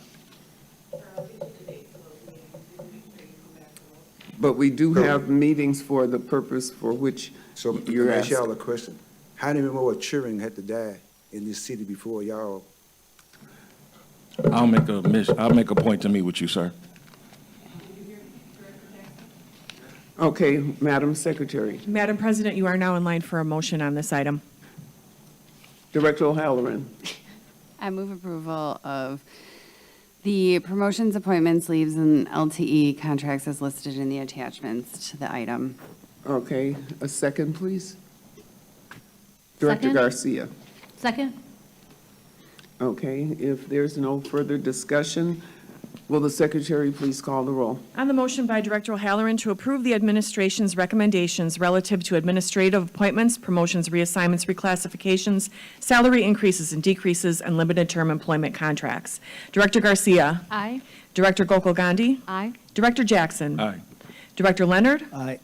But we do have meetings for the purpose for which So you're let me ask asking. y'all a question. How many more children had to die in this city before y'all? I'll make a point to meet with you, sir. Okay, Madam Secretary. Madam President, you are now in line for a motion on this item. Director O'Halloran. I move approval of the promotions, appointments, leaves, and LTE contracts as listed in the attachments to the item. Okay, a second, please. Director Second. Garcia. Second? Okay, if there's no further discussion, will the secretary please call the roll? On the motion by Director O'Halloran to approve the administration's recommendations relative to administrative appointments, promotions, reassignments, reclassifications, salary increases and decreases, and limited term employment contracts. Director Garcia. Aye. Director Gokul Gandhi. Aye. Director Jackson. Aye. Director Leonard. Aye.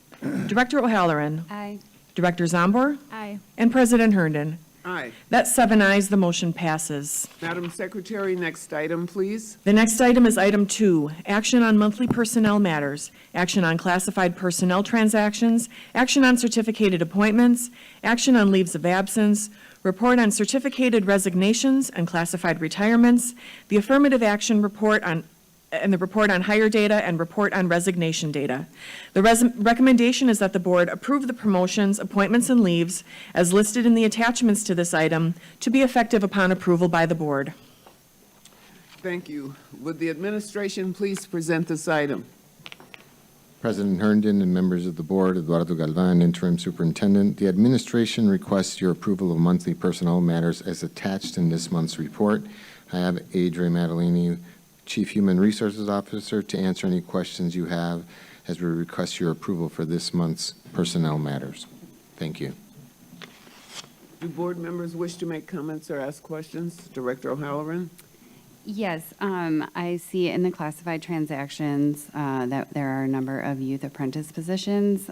Director O'Halloran. Aye. Director Zombor. Aye. And President Herndon. Aye. That's 7 ayes, the motion passes. Madam Secretary, next item, please. The next item is item 2, action on monthly personnel matters, action on classified personnel transactions, action on certificated appointments, action on leaves of absence, report on certificated resignations and classified retirements, the affirmative action report on and the report on hire data and report on resignation data. The recommendation is that the board approve the promotions, appointments, and leaves as listed in the attachments to this item to be effective upon approval by the board. Thank you. Would the administration please present this item? President Herndon and members of the board, Eduardo Galvan, interim superintendent, the administration requests your approval of monthly personnel matters as attached in this month's report. I have Adrienne Madalini, Chief Human Resources Officer, to answer any questions you have as we request your approval for this month's personnel matters. Thank you. Do board members wish to make comments or ask questions? Director O'Halloran? Yes, I see in the classified transactions that there are a number of youth apprentice positions.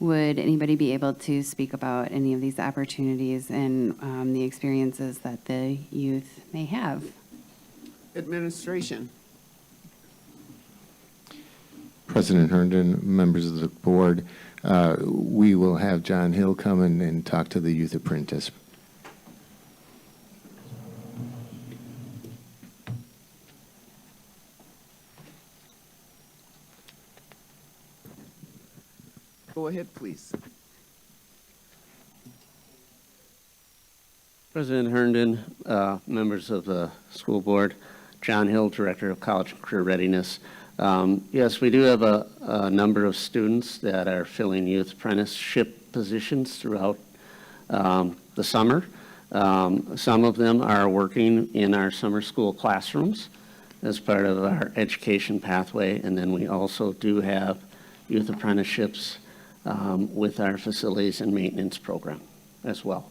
Would anybody be able to speak about any of these opportunities and the experiences that the youth may have? Administration. President Herndon, members of the board, we will have John Hill come in and talk to the youth apprentice. Go ahead, please. President Herndon, members of the school board, John Hill, Director of College and Career Readiness. Yes, we do have a number of students that are filling youth apprenticeship positions throughout the summer. Some of them are working in our summer school classrooms as part of our education pathway, and then we also do have youth apprenticeships with our facilities and maintenance program as well.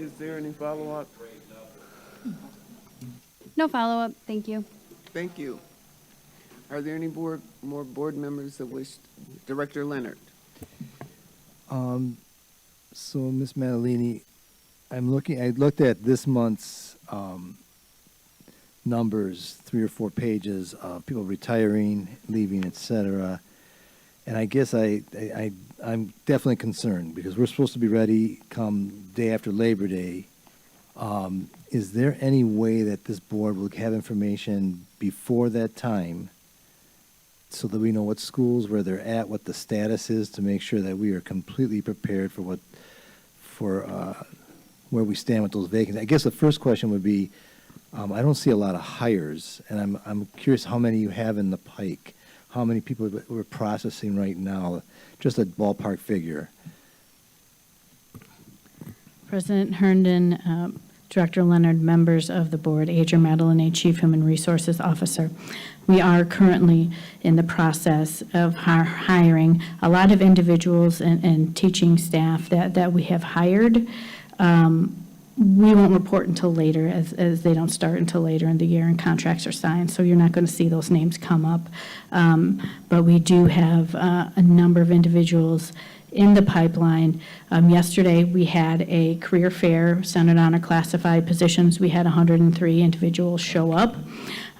Is there any follow-up? No follow-up, thank you. Thank you. Are there any more board members that wish? Director Leonard. So, Ms. Madalini, I looked at this month's numbers, 3 or 4 pages of people retiring, leaving, et cetera. And I guess I'm definitely concerned because we're supposed to be ready come day after Labor Day. Is there any way that this board will have information before that time so that we know what schools, where they're at, what the status is, to make sure that we are completely prepared for where we stand with those vacancies? I guess the first question would be, I don't see a lot of hires, and I'm curious how many you have in the pike. How many people we're processing right now? Just a ballpark figure. President Herndon, Director Leonard, members of the board, Adrienne Madalini, Chief Human Resources Officer. We are currently in the process of hiring a lot of individuals and teaching staff that we have hired. We won't report until later, as they don't start until later in the year and contracts are signed, so you're not going to see those names come up. But we do have a number of individuals in the pipeline. Yesterday, we had a career fair centered on our classified positions. We had 103 individuals show up.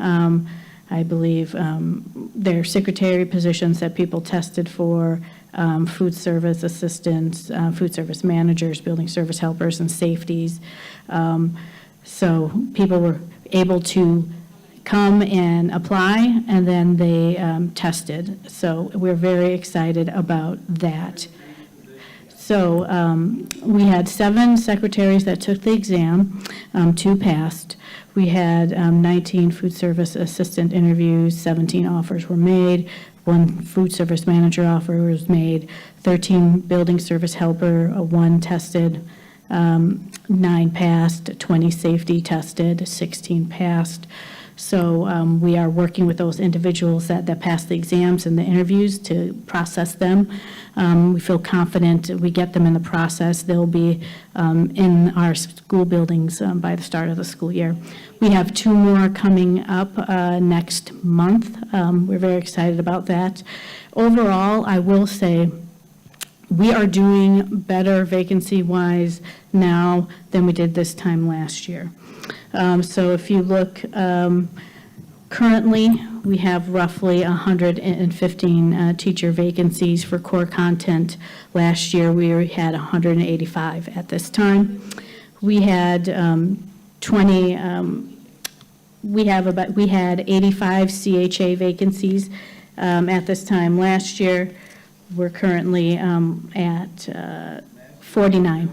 I believe there are secretary positions that people tested for, food service assistants, food service managers, building service helpers, and safeties. So people were able to come and apply, and then they tested. So we're very excited about that. So we had 7 secretaries that took the exam, 2 passed. We had 19 food service assistant interviews, 17 offers were made, 1 food service manager offer was made, 13 building service helper, 1 tested, 9 passed, 20 safety tested, 16 passed. So we are working with those individuals that passed the exams and the interviews to process them. We feel confident we get them in the process. They'll be in our school buildings by the start of the school year. We have 2 more coming up next month. We're very excited about that. Overall, I will say we are doing better vacancy-wise now than we did this time last year. So if you look, currently, we have roughly 115 teacher vacancies for core content. Last year, we had 185 at this time. We had 85 CHA vacancies at this time last year. We're currently at 49.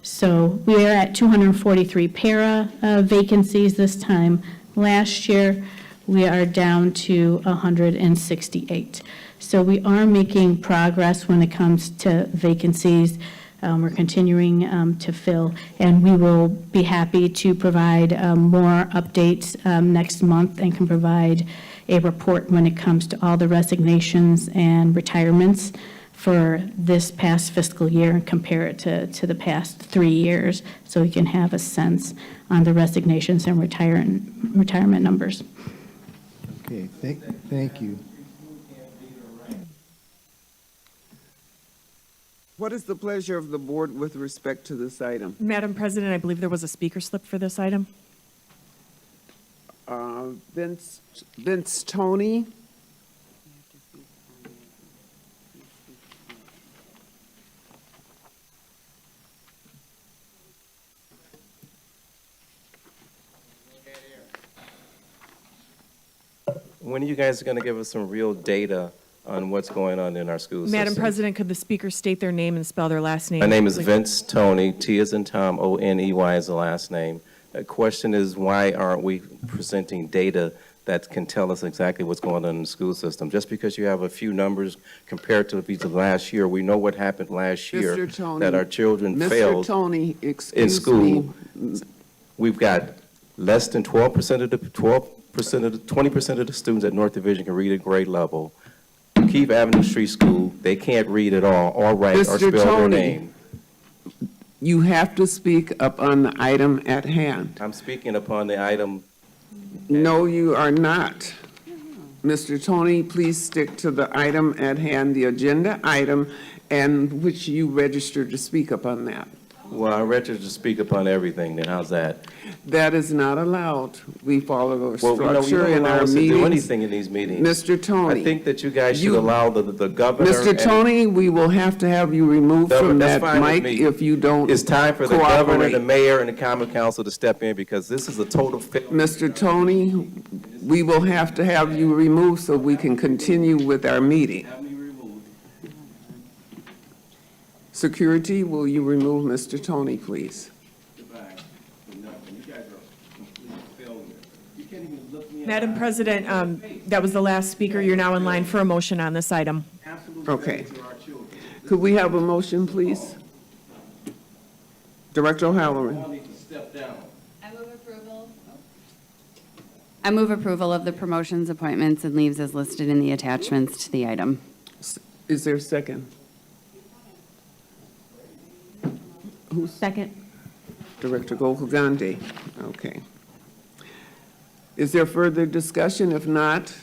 So we are at 243 para vacancies this time last year. we are down to 168. So we are making progress when it comes to vacancies. We're continuing to fill, and we will be happy to provide more updates next month and can provide a report when it comes to all the resignations and retirements for this past fiscal year and compare it to the past 3 years, so we can have a sense on the resignations and retirement numbers. Okay, thank you. What is the pleasure of the board with respect to this item? Madam President, I believe there was a speaker slip for this item. Vince Tony. When are you guys going to give us some real data on what's going on in our school system? Madam President, could the speaker state their name and spell their last name? My name is please? Vince Tony, T as in Tom, O-N-E-Y is the last name. The question is, why aren't we presenting data that can tell us exactly what's going on in the school system? Just because you have a few numbers compared to last year, we know what happened last year, Mr. Tony, that our children Mr. failed Tony, in excuse school. me. We've got less than 20% of the students at North Division can read at grade level. Keith Avenue Street School, they can't read at all, or write, or Mr. spell their Tony, name. you have to speak up on the item at hand. I'm speaking upon the item. No, you are not. Mr. Tony, please stick to the item at hand, the agenda item, and which you registered to speak upon that. Well, I registered to speak upon everything, then how's that? That is not allowed. We follow the Well, you structure don't in allow our us to do meetings. anything in these meetings. Mr. Tony. I think that you guys should You- allow the governor. Mr. and- Tony, we will have to have you removed No, from that's that fine with mic me. if you don't It's time for the governor, the cooperate. mayor, and the common council to step in, because this is a total failure. Mr. Tony, we will have to have you removed so we can continue with our meeting. Have me removed. Security, will you remove Mr. Tony, please? Goodbye. Nothing. You guys are complete failure. You can't even look me in the Madam eye. President, that was the last speaker. You're now in line for a motion on this item. Absolutely Okay. failure to our children. Could we have a motion, please? Director You O'Halloran. all need to step down. I move approval of the promotions, appointments, and leaves as listed in the attachments to the item. Is there a second? Second. Director Gokul Gandhi. Okay. Is there further discussion? If not,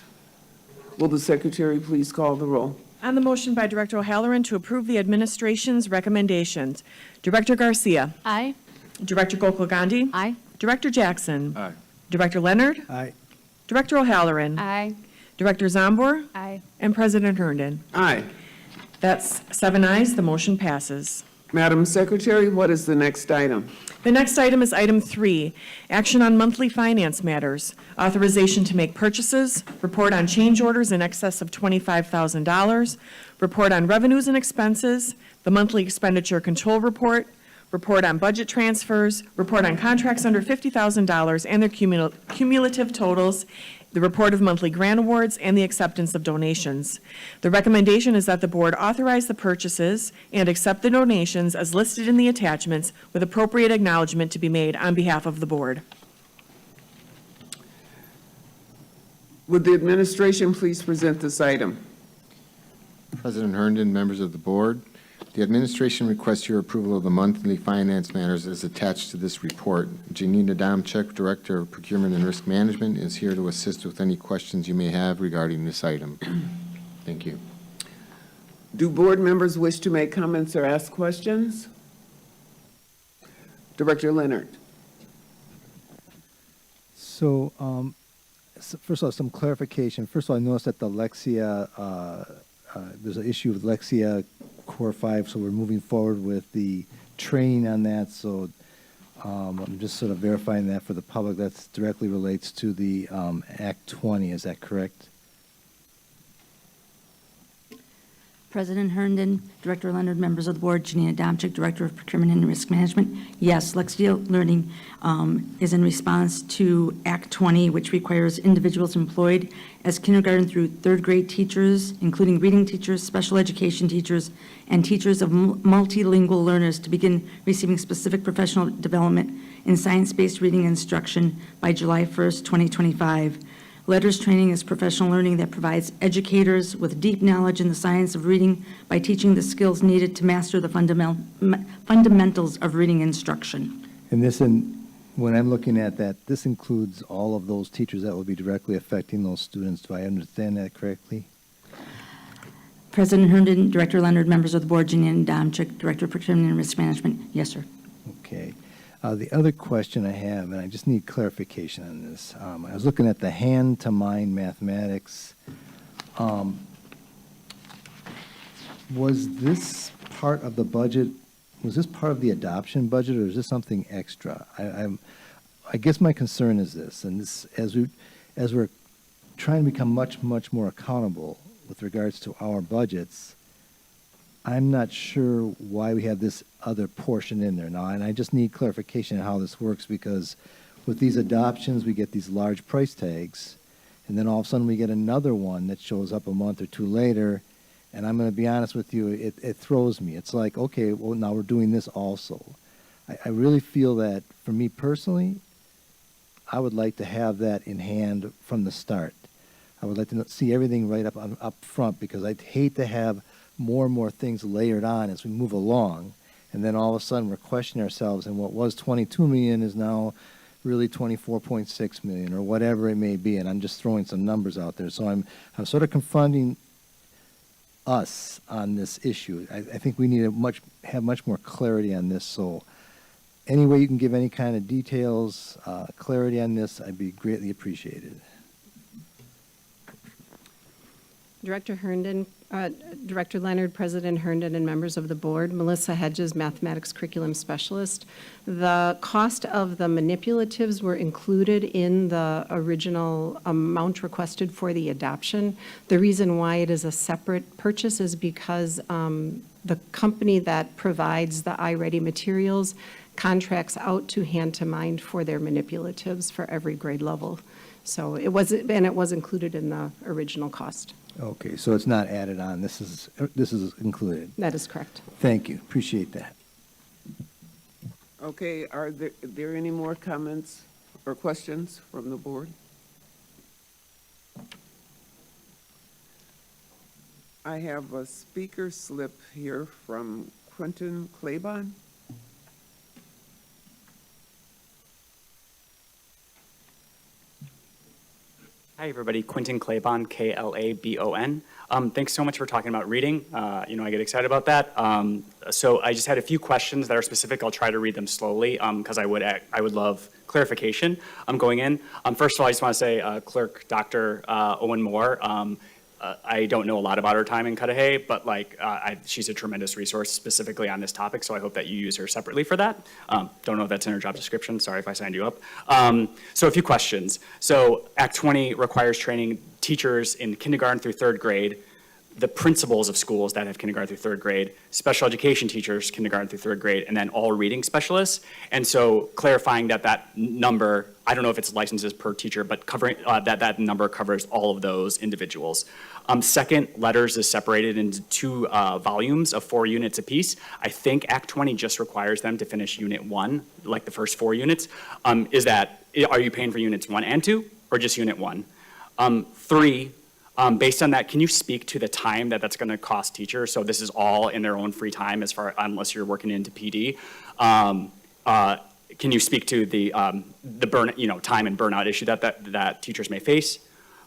will the secretary please call the roll? On the motion by Director O'Halloran to approve the administration's recommendations, Director Garcia. Aye. Director Gokul Gandhi. Aye. Director Jackson. Aye. Director Leonard. Aye. Director O'Halloran. Aye. Director Zombor. Aye. And President Herndon. Aye. That's 7 ayes, the motion passes. Madam Secretary, what is the next item? The next item is item 3, action on monthly finance matters, authorization to make purchases, report on change orders in excess of $25,000, report on revenues and expenses, the monthly expenditure control report, report on budget transfers, report on contracts under $50,000 and their cumulative totals, the report of monthly grant awards, and the acceptance of donations. The recommendation is that the board authorize the purchases and accept the donations as listed in the attachments with appropriate acknowledgement to be made on behalf of the board. Would the administration please present this item? President Herndon, members of the board, the administration requests your approval of the monthly finance matters as attached to this report. Janine Adamczyk, Director of Procurement and Risk Management, is here to assist with any questions you may have regarding this item. Thank you. Do board members wish to make comments or ask questions? Director Leonard. So, first of all, some clarification. First of all, I noticed that the Lexia, there's an issue with Lexia Core 5, so we're moving forward with the training on that. So I'm just sort of verifying that for the public. That directly relates to the Act 20. Is that correct? President Herndon, Director Leonard, members of the board, Janina Domchik, Director of Procurement and Risk Management. Yes, Lexia Learning is in response to Act 20, which requires individuals employed as kindergarten through third grade teachers, including reading teachers, special education teachers, and teachers of multilingual learners to begin receiving specific professional development in science-based reading instruction by July 1st, 2025. Letters training is professional learning that provides educators with deep knowledge in the science of reading by teaching the skills needed to master the fundamentals of reading instruction. And this, when I'm looking at that, this includes all of those teachers that will be directly affecting those students. Do I understand that correctly? President Herndon, Director Leonard, members of the board, Janine Domchik, Director of Procurement and Risk Management. Yes, sir. Okay. The other question I have, and I just need clarification on this. I was looking at the hand-to-mind mathematics. Was this part of the budget, was this part of the adoption budget, or is this something extra? I guess my concern is this, and this, as we're trying to become much more accountable with regards to our budgets, I'm not sure why we have this other portion in there now, and I just need clarification on how this works, because with these adoptions, we get these large price tags, and then all of a sudden we get another one that shows up a month or two later, and I'm going to be honest with you, it throws me. It's like, okay, well, now we're doing this also. I really feel that, for me personally, I would like to have that in hand from the start. I would like to see everything right up front, because I'd hate to have more and more things layered on as we move along, and then all of a sudden we're questioning ourselves, and what was 22 million is now really 24.6 million, or whatever it may be, and I'm just throwing some numbers out there. So I'm sort of confronting us on this issue. I think we need to have much more clarity on this. So any way you can give any kind of details, clarity on this, I'd be greatly appreciated. Director Herndon, Director Leonard, President Herndon, and members of the board, Melissa Hedges, Mathematics Curriculum Specialist. The cost of the manipulatives were included in the original amount requested for the adoption. The reason why it is a separate purchase is because the company that provides the iReady materials contracts out to Hand to Mind for their manipulatives for every grade level. So it was included in the original cost. Okay, so it's not added on. This is included. That is correct. Thank you. Appreciate that. Okay, are there any more comments or questions from the board? I have a speaker slip here from Quentin Claiborne. Hi, everybody. Quentin Claiborne, K-L-A-B-O-N. Thanks so much for talking about reading. I get excited about that. So I just had a few questions that are specific. I'll try to read them slowly because I would love clarification going in. First of all, I just want to say, Clerk Dr. Owen Moore, I don't know a lot about her time in Cudahy, but she's a tremendous resource specifically on this topic, so I hope that you use her separately for that. Don't know if that's in her job description. Sorry if I signed you up. So a few questions. So Act 20 requires training teachers in kindergarten through third grade, the principals of schools that have kindergarten through third grade, special education teachers, kindergarten through third grade, and then all reading specialists. And so clarifying that number, I don't know if it's licenses per teacher, but covering that number covers all of those individuals. Second, letters is separated into two volumes of 4 units apiece. I think Act 20 just requires them to finish Unit 1, like the first 4 units. Are you paying for Units 1 and 2, or just Unit 1? 3, based on that, can you speak to the time that's going to cost teachers? So this is all in their own free time, unless you're working into PD. Can you speak to the time and burnout issue that teachers may face?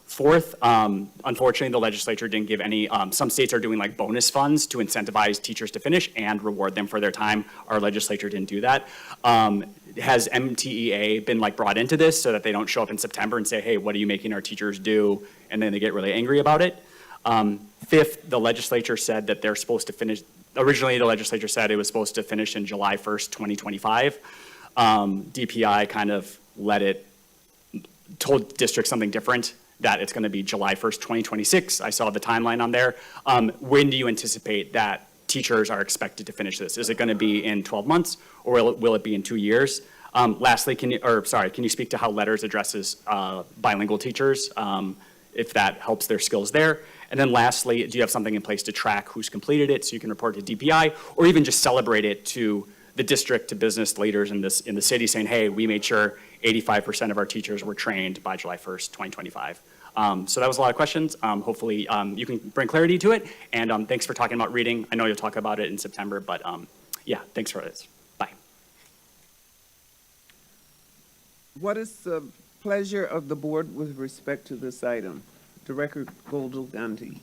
Fourth, unfortunately, the legislature didn't give any, some states are doing bonus funds to incentivize teachers to finish and reward them for their time. Our legislature didn't do that. Has MTEA been brought into this so that they don't show up in September and say, hey, what are you making our teachers do? And then they get really angry about it. Fifth, the legislature said that they're supposed to finish, originally the legislature said it was supposed to finish in July 1st, 2025. DPI kind of told districts something different. that it's going to be July 1st, 2026. I saw the timeline on there. When do you anticipate that teachers are expected to finish this? Is it going to be in 12 months, or will it be in 2 years? Lastly, can you speak to how letters addresses bilingual teachers, if that helps their skills there? And then lastly, do you have something in place to track who's completed it so you can report to DPI, or even just celebrate it to the district, to business leaders in the city, saying, hey, we made sure 85% of our teachers were trained by July 1st, 2025. So that was a lot of questions. Hopefully you can bring clarity to it. And thanks for talking about reading. I know you'll talk about it in September, but yeah, thanks for this. Bye. What is the pleasure of the board with respect to this item? Director Goldel-Gandhi.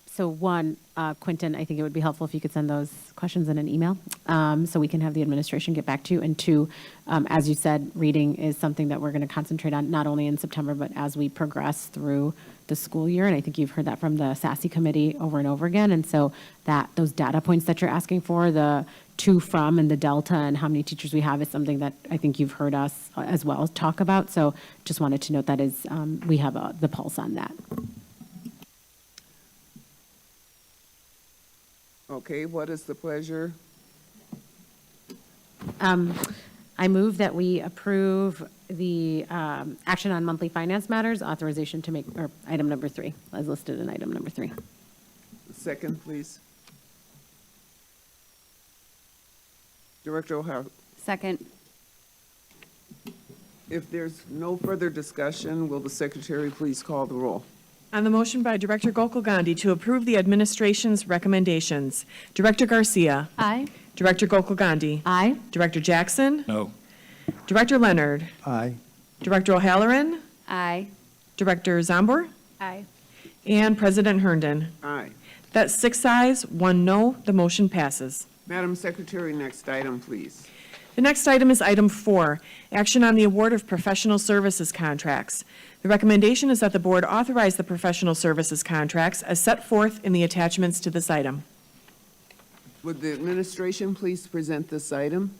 So one, Quentin, I think it would be helpful if you could send those questions in an email, so we can have the administration get back to you. And two, as you said, reading is something that we're going to concentrate on not only in September, but as we progress through the school year. And I think you've heard that from the SASE committee over and over again. And so that those data points that you're asking for, the to, from, and the delta and how many teachers we have is something that I think you've heard us as well talk about. So just wanted to note that is, we have the pulse on that. Okay, what is the pleasure? I move that we approve the action on monthly finance matters, authorization to make, or item number 3, as listed in item number 3. Second, please. Director O'Hara. Second. If there's no further discussion, will the secretary please call the roll? On the motion by Director Gokul-Gandhi to approve the administration's recommendations, Director Garcia. Aye. Director Gokul-Gandhi. Aye. Director Jackson. No. Director Leonard. Aye. Director O'Halloran. Aye. Director Zombor. Aye. And President Herndon. Aye. That's 6 ayes, 1 no. The motion passes. Madam Secretary, next item, please. The next item is item 4, action on the award of professional services contracts. The recommendation is that the board authorize the professional services contracts as set forth in the attachments to this item. Would the administration please present this item?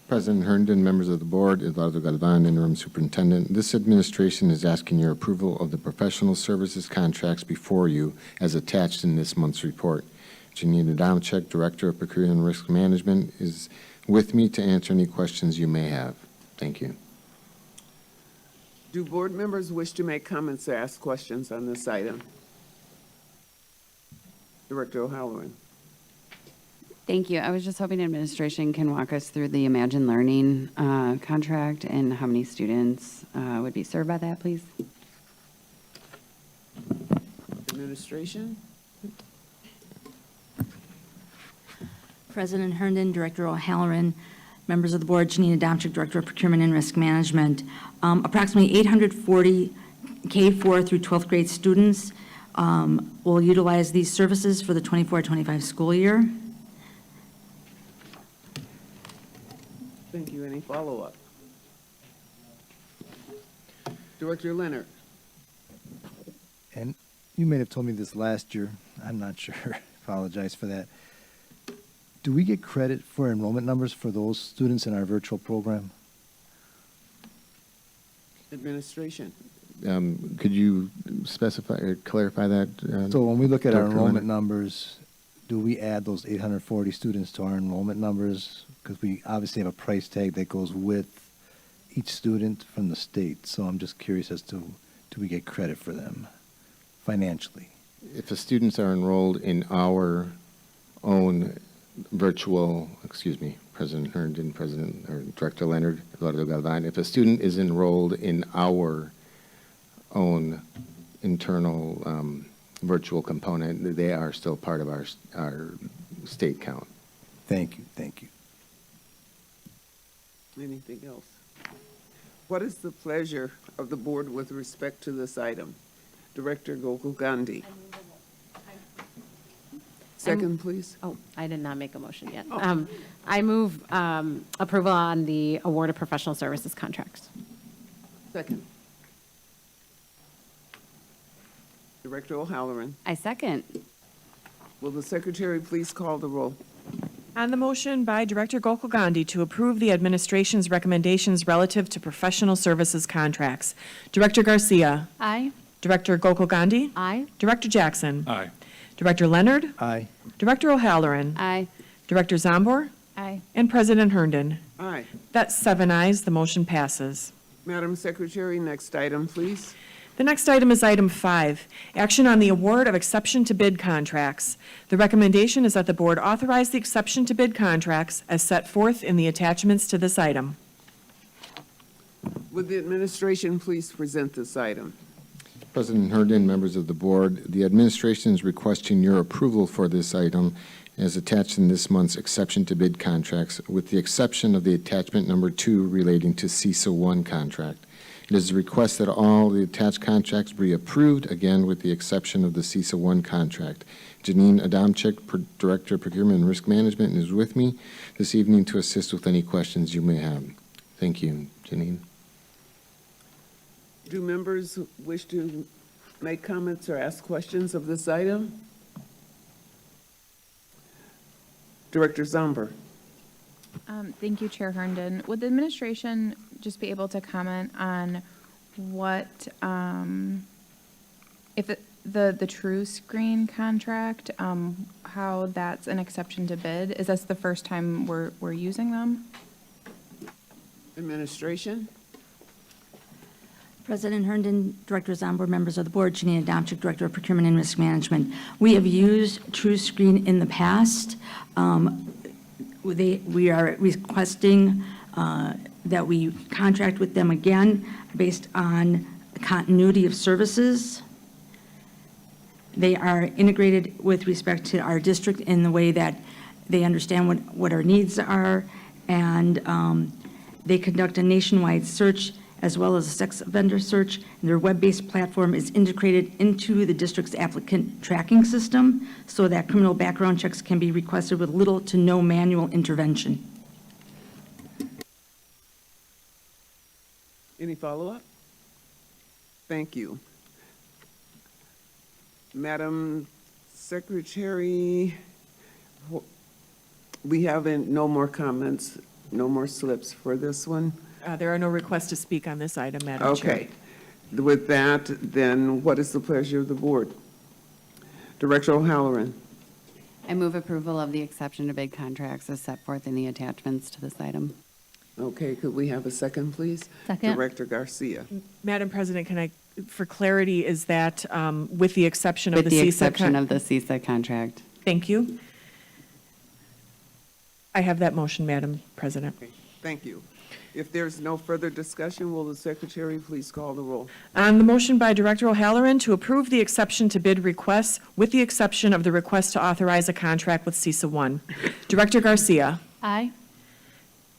President Herndon, members of the board, Eduardo Galvan, interim superintendent, this administration is asking your approval of the professional services contracts before you as attached in this month's report. Janina Domchek, Director of Procurement and Risk Management, is with me to answer any questions you may have. Thank you. Do board members wish to make comments or ask questions on this item? Director O'Halloran. Thank you. I was just hoping administration can walk us through the Imagine Learning contract and how many students would be served by that, please? Administration? President Herndon, Director O'Halloran, members of the board, Janina Domchek, Director of Procurement and Risk Management. Approximately 840 K-4 through 12th grade students will utilize these services for the 24-25 school year. Thank you. Any follow-up? Director Leonard. And you may have told me this last year. I'm not sure. Apologize for that. Do we get credit for enrollment numbers for those students in our virtual program? Administration. Could you specify or clarify that? So when we look at our Dr. enrollment Leonard? numbers, do we add those 840 students to our enrollment numbers? Because we obviously have a price tag that goes with each student from the state. So I'm just curious as to, do we get credit for them financially? If the students are enrolled in our own virtual, President Herndon, or Director Leonard, Eduardo Galvan, if a student is enrolled in our own internal virtual component, they are still part of our state count. Thank you, thank you. Anything else? What is the pleasure of the board with respect to this item? Director Gokul-Gandhi. Second, please. Oh, I did not make a motion yet. Oh. I move approval on the award of professional services contracts. Second. Director O'Halloran. I second. Will the secretary please call the roll? On the motion by Director Gokul Gandhi to approve the administration's recommendations relative to professional services contracts, Director Garcia. Aye. Director Gokul Gandhi. Aye. Director Jackson. Aye. Director Leonard. Aye. Director O'Halloran. Aye. Director Zombor. Aye. And President Herndon. Aye. That's 7 ayes, the motion passes. Madam Secretary, next item, please. The next item is item 5, action on the award of exception to bid contracts. The recommendation is that the board authorize the exception to bid contracts as set forth in the attachments to this item. Would the administration please present this item? President Herndon, members of the board, the administration is requesting your approval for this item as attached in this month's exception to bid contracts, with the exception of the attachment number 2 relating to CISA 1 contract. It is a request that all the attached contracts be approved, again with the exception of the CISA 1 contract. Janine Adamczyk, Director of Procurement and Risk Management, is with me this evening to assist with any questions you may have. Thank you, Janine. Do members wish to make comments or ask questions of this item? Director Zomber. Thank you, Chair Herndon. Would the administration just be able to comment on what, if the True Screen contract, how that's an exception to bid? Is this the first time we're using them? Administration. President Herndon, Director Zombor, members of the board, Janine Adamczyk, Director of Procurement and Risk Management. We have used TrueScreen in the past. We are requesting that we contract with them again based on continuity of services. They are integrated with respect to our district in the way that they understand what our needs are, and they conduct a nationwide search as well as a sex offender search, and their web-based platform is integrated into the district's applicant tracking system so that criminal background checks can be requested with little to no manual intervention. Any follow-up? Thank you. Madam Secretary, we have no more comments, no more slips for this one. There are no requests to speak on this item, Madam Chair. Okay. With that, then what is the pleasure of the board? Director O'Halloran. I move approval of the exception to bid contracts as set forth in the attachments to this item. Okay, could we have a second, please? Second. Director Garcia. Madam President, can I, for clarity, is that with the exception of the CISA? With the exception of the CISA contract. Thank you. I have that motion, Madam President. Thank you. If there's no further discussion, will the Secretary please call the roll? On the motion by Director O'Halloran to approve the exception to bid requests with the exception of the request to authorize a contract with CISA 1. Director Garcia. Aye.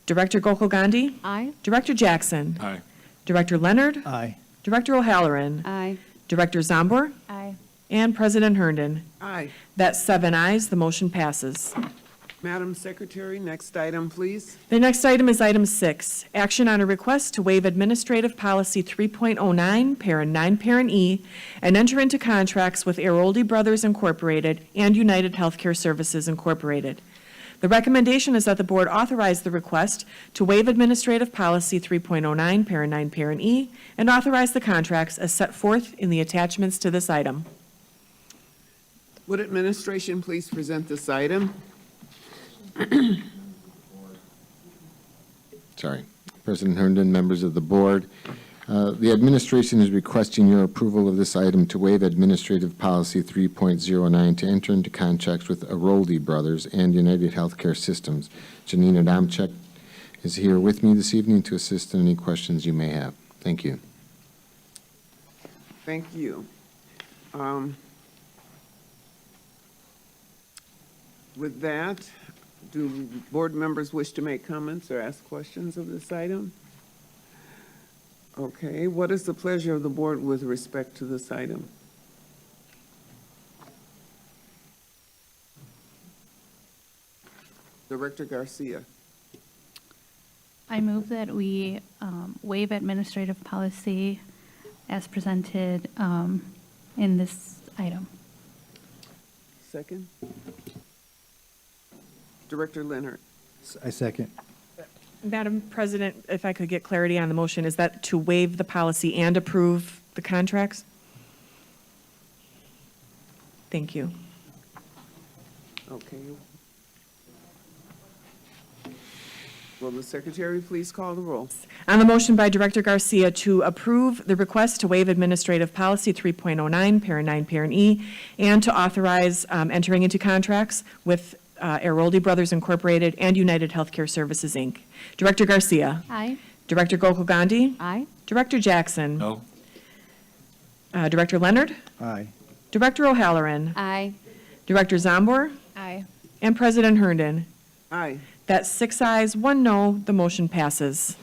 Director Gokul Gandhi. Aye. Director Jackson. Aye. Director Leonard. Aye. Director O'Halloran. Aye. Director Zombor. Aye. And President Herndon. Aye. That's 7 ayes, the motion passes. Madam Secretary, next item, please. The next item is item 6, action on a request to waive Administrative Policy 3.09, Parent 9, Parent E, and enter into contracts with Airoldi Brothers Incorporated and United Healthcare Services Incorporated. The recommendation is that the board authorize the request to waive Administrative Policy 3.09, Parent 9, Parent E, and authorize the contracts as set forth in the attachments to this item. Would administration please present this item? Sorry. President Herndon, members of the board, the administration is requesting your approval of this item to waive Administrative Policy 3.09 to enter into contracts with Airoldi Brothers and United Healthcare Systems. Janine Adamczyk is here with me this evening to assist in any questions you may have. Thank you. Thank you. With that, do board members wish to make comments or ask questions of this item? Okay, what is the pleasure of the board with respect to this item? Director Garcia. I move that we waive administrative policy as presented in this item. Second. Director Leonard. I second. Madam President, if I could get clarity on the motion, is that to waive the policy and approve the contracts? Thank you. Okay. Will the secretary please call the roll? On the motion by Director Garcia to approve the request to waive Administrative Policy 3.09, Parent 9, Parent E, and to authorize entering into contracts with Aroldi Brothers Incorporated and United Healthcare Services, Inc. Director Garcia. Aye. Director Gokul Gandhi. Aye. Director Jackson. No? Director Leonard. Aye. Director O'Halloran. Aye. Director Zombor. Aye. And President Herndon. Aye. That's 6 ayes, 1 no. The motion passes.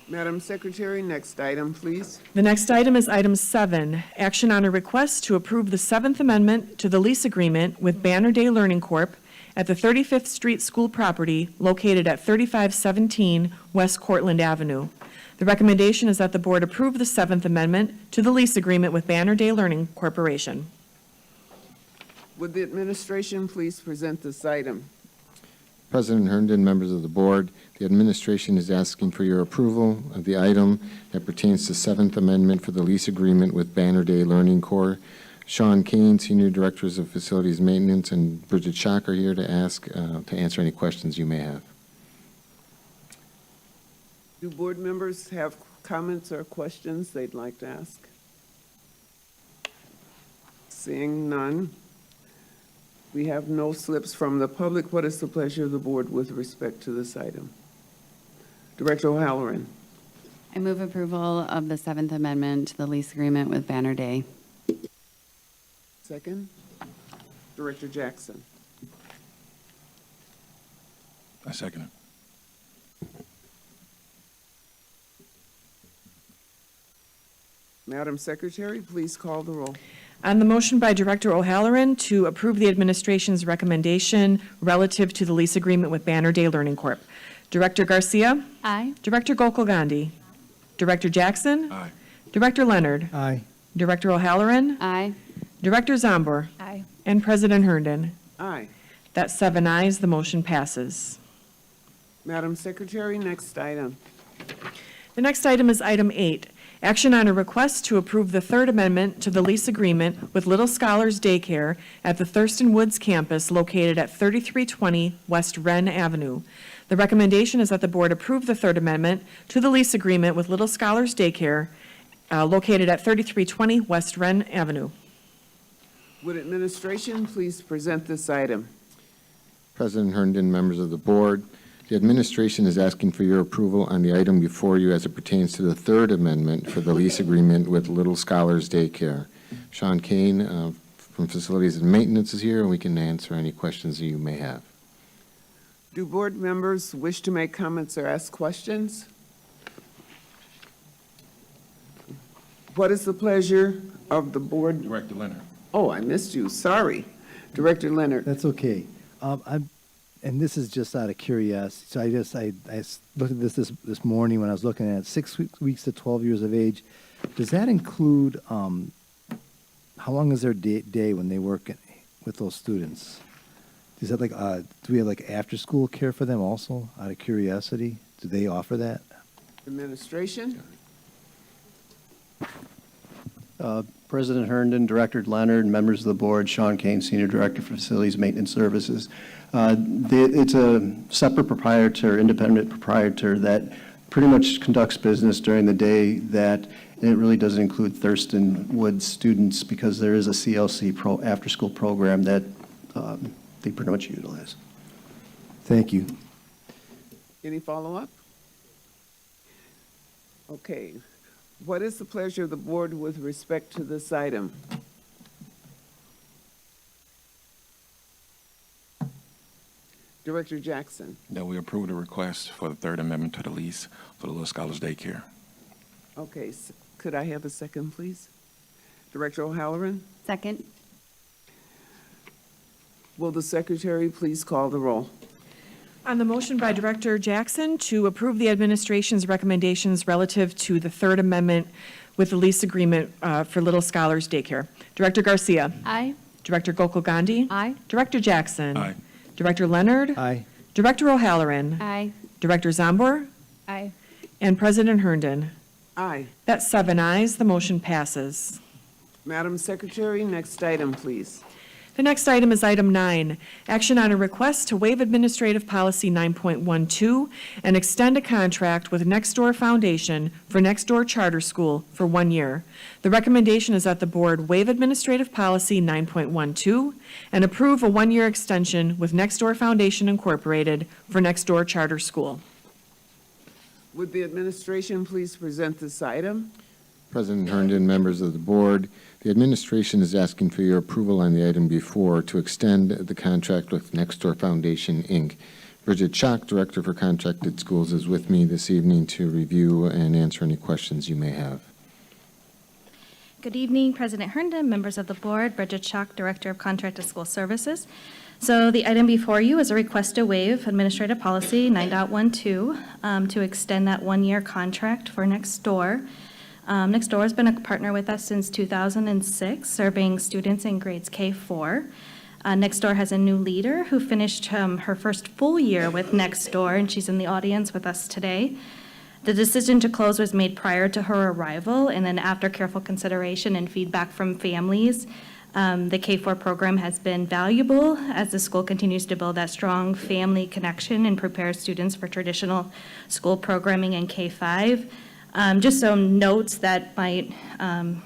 Madam Secretary, next item, please. The next item is item 7, action on a request to approve the 7th Amendment to the lease agreement with Banner Day Learning Corp. At the 35th Street School property located at 3517 West Cortland Avenue. The recommendation is that the board approve the 7th Amendment to the lease agreement with Banner Day Learning Corporation. Would the administration please present this item? President Herndon, members of the board, the administration is asking for your approval of the item that pertains to 7th Amendment for the lease agreement with Banner Day Learning Corps. Sean Kane, Senior Directors of Facilities Maintenance, and Bridget Schock are here to answer any questions you may have. Do board members have comments or questions they'd like to ask? Seeing none, we have no slips from the public. What is the pleasure of the board with respect to this item? Director O'Halloran. I move approval of the 7th Amendment to the lease agreement with Banner Day. Second. Director Jackson. I second it. Madam Secretary, please call the roll. On the motion by Director O'Halloran to approve the administration's recommendation relative to the lease agreement with Banner Day Learning Corp. Director Garcia. Aye. Director Gokul Gandhi. Director Jackson. Aye. Director Leonard. Aye. Director O'Halloran. Aye. Director Zombor. Aye. And President Herndon. Aye. That's 7 ayes. The motion passes. Madam Secretary, next item. The next item is item 8, action on a request to approve the 3rd Amendment to the lease agreement with Little Scholars Daycare at the Thurston Woods campus located at 3320 West Wren Avenue. The recommendation is that the board approve the 3rd Amendment to the lease agreement with Little Scholars Daycare located at 3320 West Wren Avenue. Would administration please present this item? President Herndon, members of the board, the administration is asking for your approval on the item before you as it pertains to the 3rd Amendment for the lease agreement with Little Scholars Daycare. Sean Kane from Facilities and Maintenance is here, and we can answer any questions that you may have. Do board members wish to make comments or ask questions? What is the pleasure of the board? Director Leonard. Oh, I missed you, sorry. Director Leonard. That's okay. And this is just out of curiosity. So I looked at this morning when I was looking at it, 6 weeks to 12 years of age. Does that include, how long is their day when they work with those students? Is that like, do we have like after-school care for them also, out of curiosity? Do they offer that? Administration? President Herndon, Director Leonard, members of the board, Sean Kane, Senior Director for Facilities Maintenance Services. It's a separate proprietor, independent proprietor that pretty much conducts business during the day and it really doesn't include Thurston Woods students because there is a CLC after-school program that they pretty much utilize. Thank you. Any follow-up? Okay. What is the pleasure of the board with respect to this item? Director Jackson. That we approve the request for the 3rd Amendment to the lease for the Little Scholars Daycare. Okay, could I have a second, please? Director O'Halloran? Second. Will the secretary please call the roll? On the motion by Director Jackson to approve the administration's recommendations relative to the 3rd Amendment with the lease agreement for Little Scholars Daycare. Director Garcia. Aye. Director Gokul Gandhi. Aye. Director Jackson. Aye. Director Leonard. Aye. Director O'Halloran. Aye. Director Zombor. Aye. And President Herndon. Aye. That's 7 ayes, the motion passes. Madam Secretary, next item, please. The next item is item 9, action on a request to waive Administrative Policy 9.12 and extend a contract with Nextdoor Foundation for Nextdoor Charter School for 1 year. The recommendation is that the board waive Administrative Policy 9.12 and approve a 1-year extension with Nextdoor Foundation Incorporated for Nextdoor Charter School. Would the administration please present this item? President Herndon, members of the board, the administration is asking for your approval on the item before to extend the contract with Nextdoor Foundation, Inc. Bridget Schock, Director for Contracted Schools, is with me this evening to review and answer any questions you may have. Good evening, President Herndon, members of the board, Bridget Schock, Director of Contracted School Services. So the item before you is a request to waive Administrative Policy 9.12 to extend that 1-year contract for Nextdoor. Nextdoor has been a partner with us since 2006, serving students in grades K-4. Nextdoor has a new leader who finished her first full year with Nextdoor, and she's in the audience with us today. The decision to close was made prior to her arrival, and then after careful consideration and feedback from families, the K-4 program has been valuable as the school continues to build that strong family connection and prepare students for traditional school programming in K-5. Just some notes that might, kind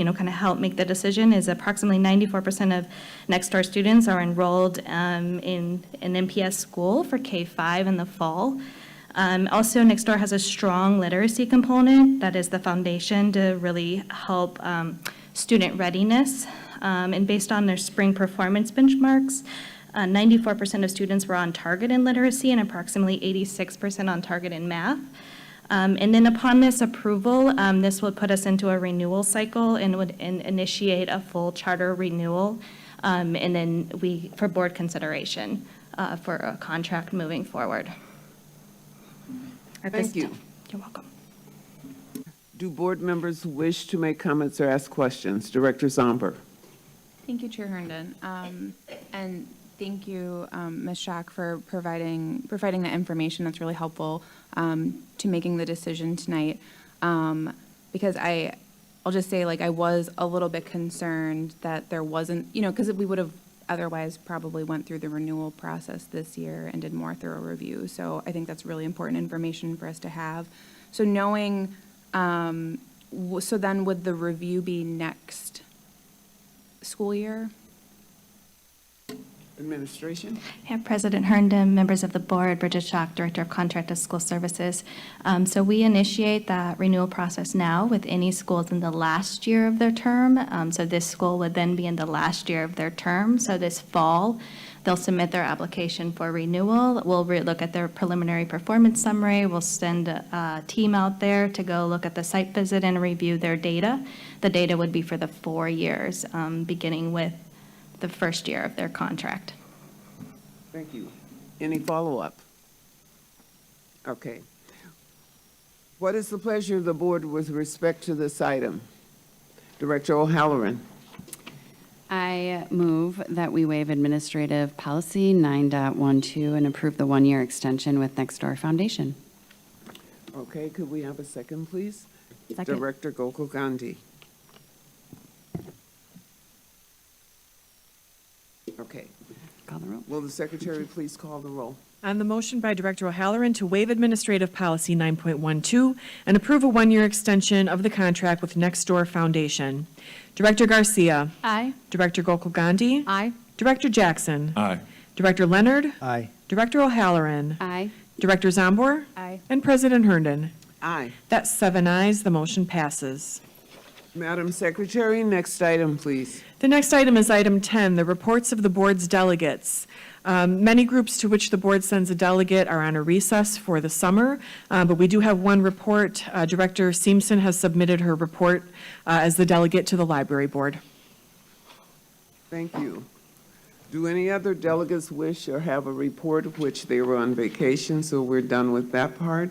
of help make the decision is approximately 94% of Nextdoor students are enrolled in an MPS school for K-5 in the fall. Also, Nextdoor has a strong literacy component that is the foundation to really help student readiness. And based on their spring performance benchmarks, 94% of students were on target in literacy and approximately 86% on target in math. And then upon this approval, this would put us into a renewal cycle and would initiate a full charter renewal, and then for board consideration for a contract moving forward. Thank you. You're welcome. Do board members wish to make comments or ask questions? Director Zomber. Thank you, Chair Herndon. And thank you, Ms. Schock, for providing the information that's really helpful to making the decision tonight. Because I'll just say, I was a little bit concerned that there wasn't, because we would have otherwise probably went through the renewal process this year and did more thorough review. So I think that's really important information for us to have. So knowing, so then would the review be next school year? Administration. Yeah, President Herndon, members of the board, Bridget Schock, Director of Contracted School Services. So we initiate that renewal process now with any schools in the last year of their term. So this school would then be in the last year of their term. So this fall, they'll submit their application for renewal. We'll look at their preliminary performance summary. We'll send a team out there to go look at the site visit and review their data. The data would be for the 4 years, beginning with the first year of their contract. Thank you. Any follow-up? Okay. What is the pleasure of the board with respect to this item? Director O'Halloran. I move that we waive Administrative Policy 9.12 and approve the 1-year extension with Nextdoor Foundation. Okay, could we have a second, please? Second. Director Gokul Gandhi. Okay. Call the roll. Will the secretary please call the roll? On the motion by Director O'Halloran to waive Administrative Policy 9.12 and approve a 1-year extension of the contract with Nextdoor Foundation. Director Garcia. Aye. Director Gokul Gandhi. Aye. Director Jackson. Aye. Director Leonard. Aye. Director O'Halloran. Aye. Director Zombor. Aye. And President Herndon. Aye. That's 7 ayes, the motion passes. Madam Secretary, next item, please. The next item is item 10, the reports of the board's delegates. Many groups to which the board sends a delegate are on a recess for the summer, but we do have one report. Director Seamson has submitted her report as the delegate to the library board. Thank you. Do any other delegates wish or have a report of which they were on vacation, so we're done with that part?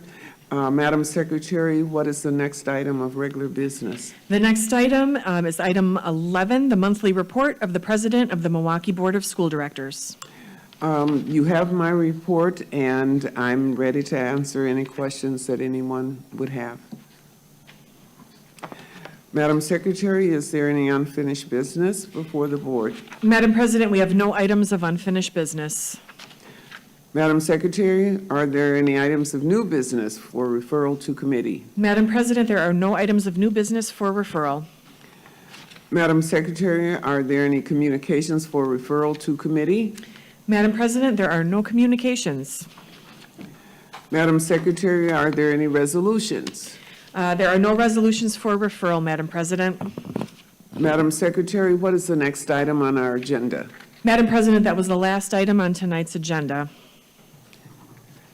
Madam Secretary, what is the next item of regular business? The next item is item 11, the monthly report of the president of the Milwaukee Board of School Directors. You have my report, and I'm ready to answer any questions that anyone would have. Madam Secretary, is there any unfinished business before the board? Madam President, we have no items of unfinished business. Madam Secretary, are there any items of new business for referral to committee? Madam President, there are no items of new business for referral. Madam Secretary, are there any communications for referral to committee? Madam President, there are no communications. Madam Secretary, are there any resolutions? There are no resolutions for referral, Madam President. Madam Secretary, what is the next item on our agenda? Madam President, that was the last item on tonight's agenda.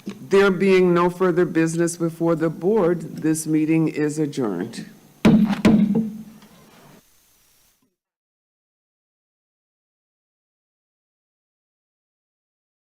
There being no further business before the board, this meeting is adjourned.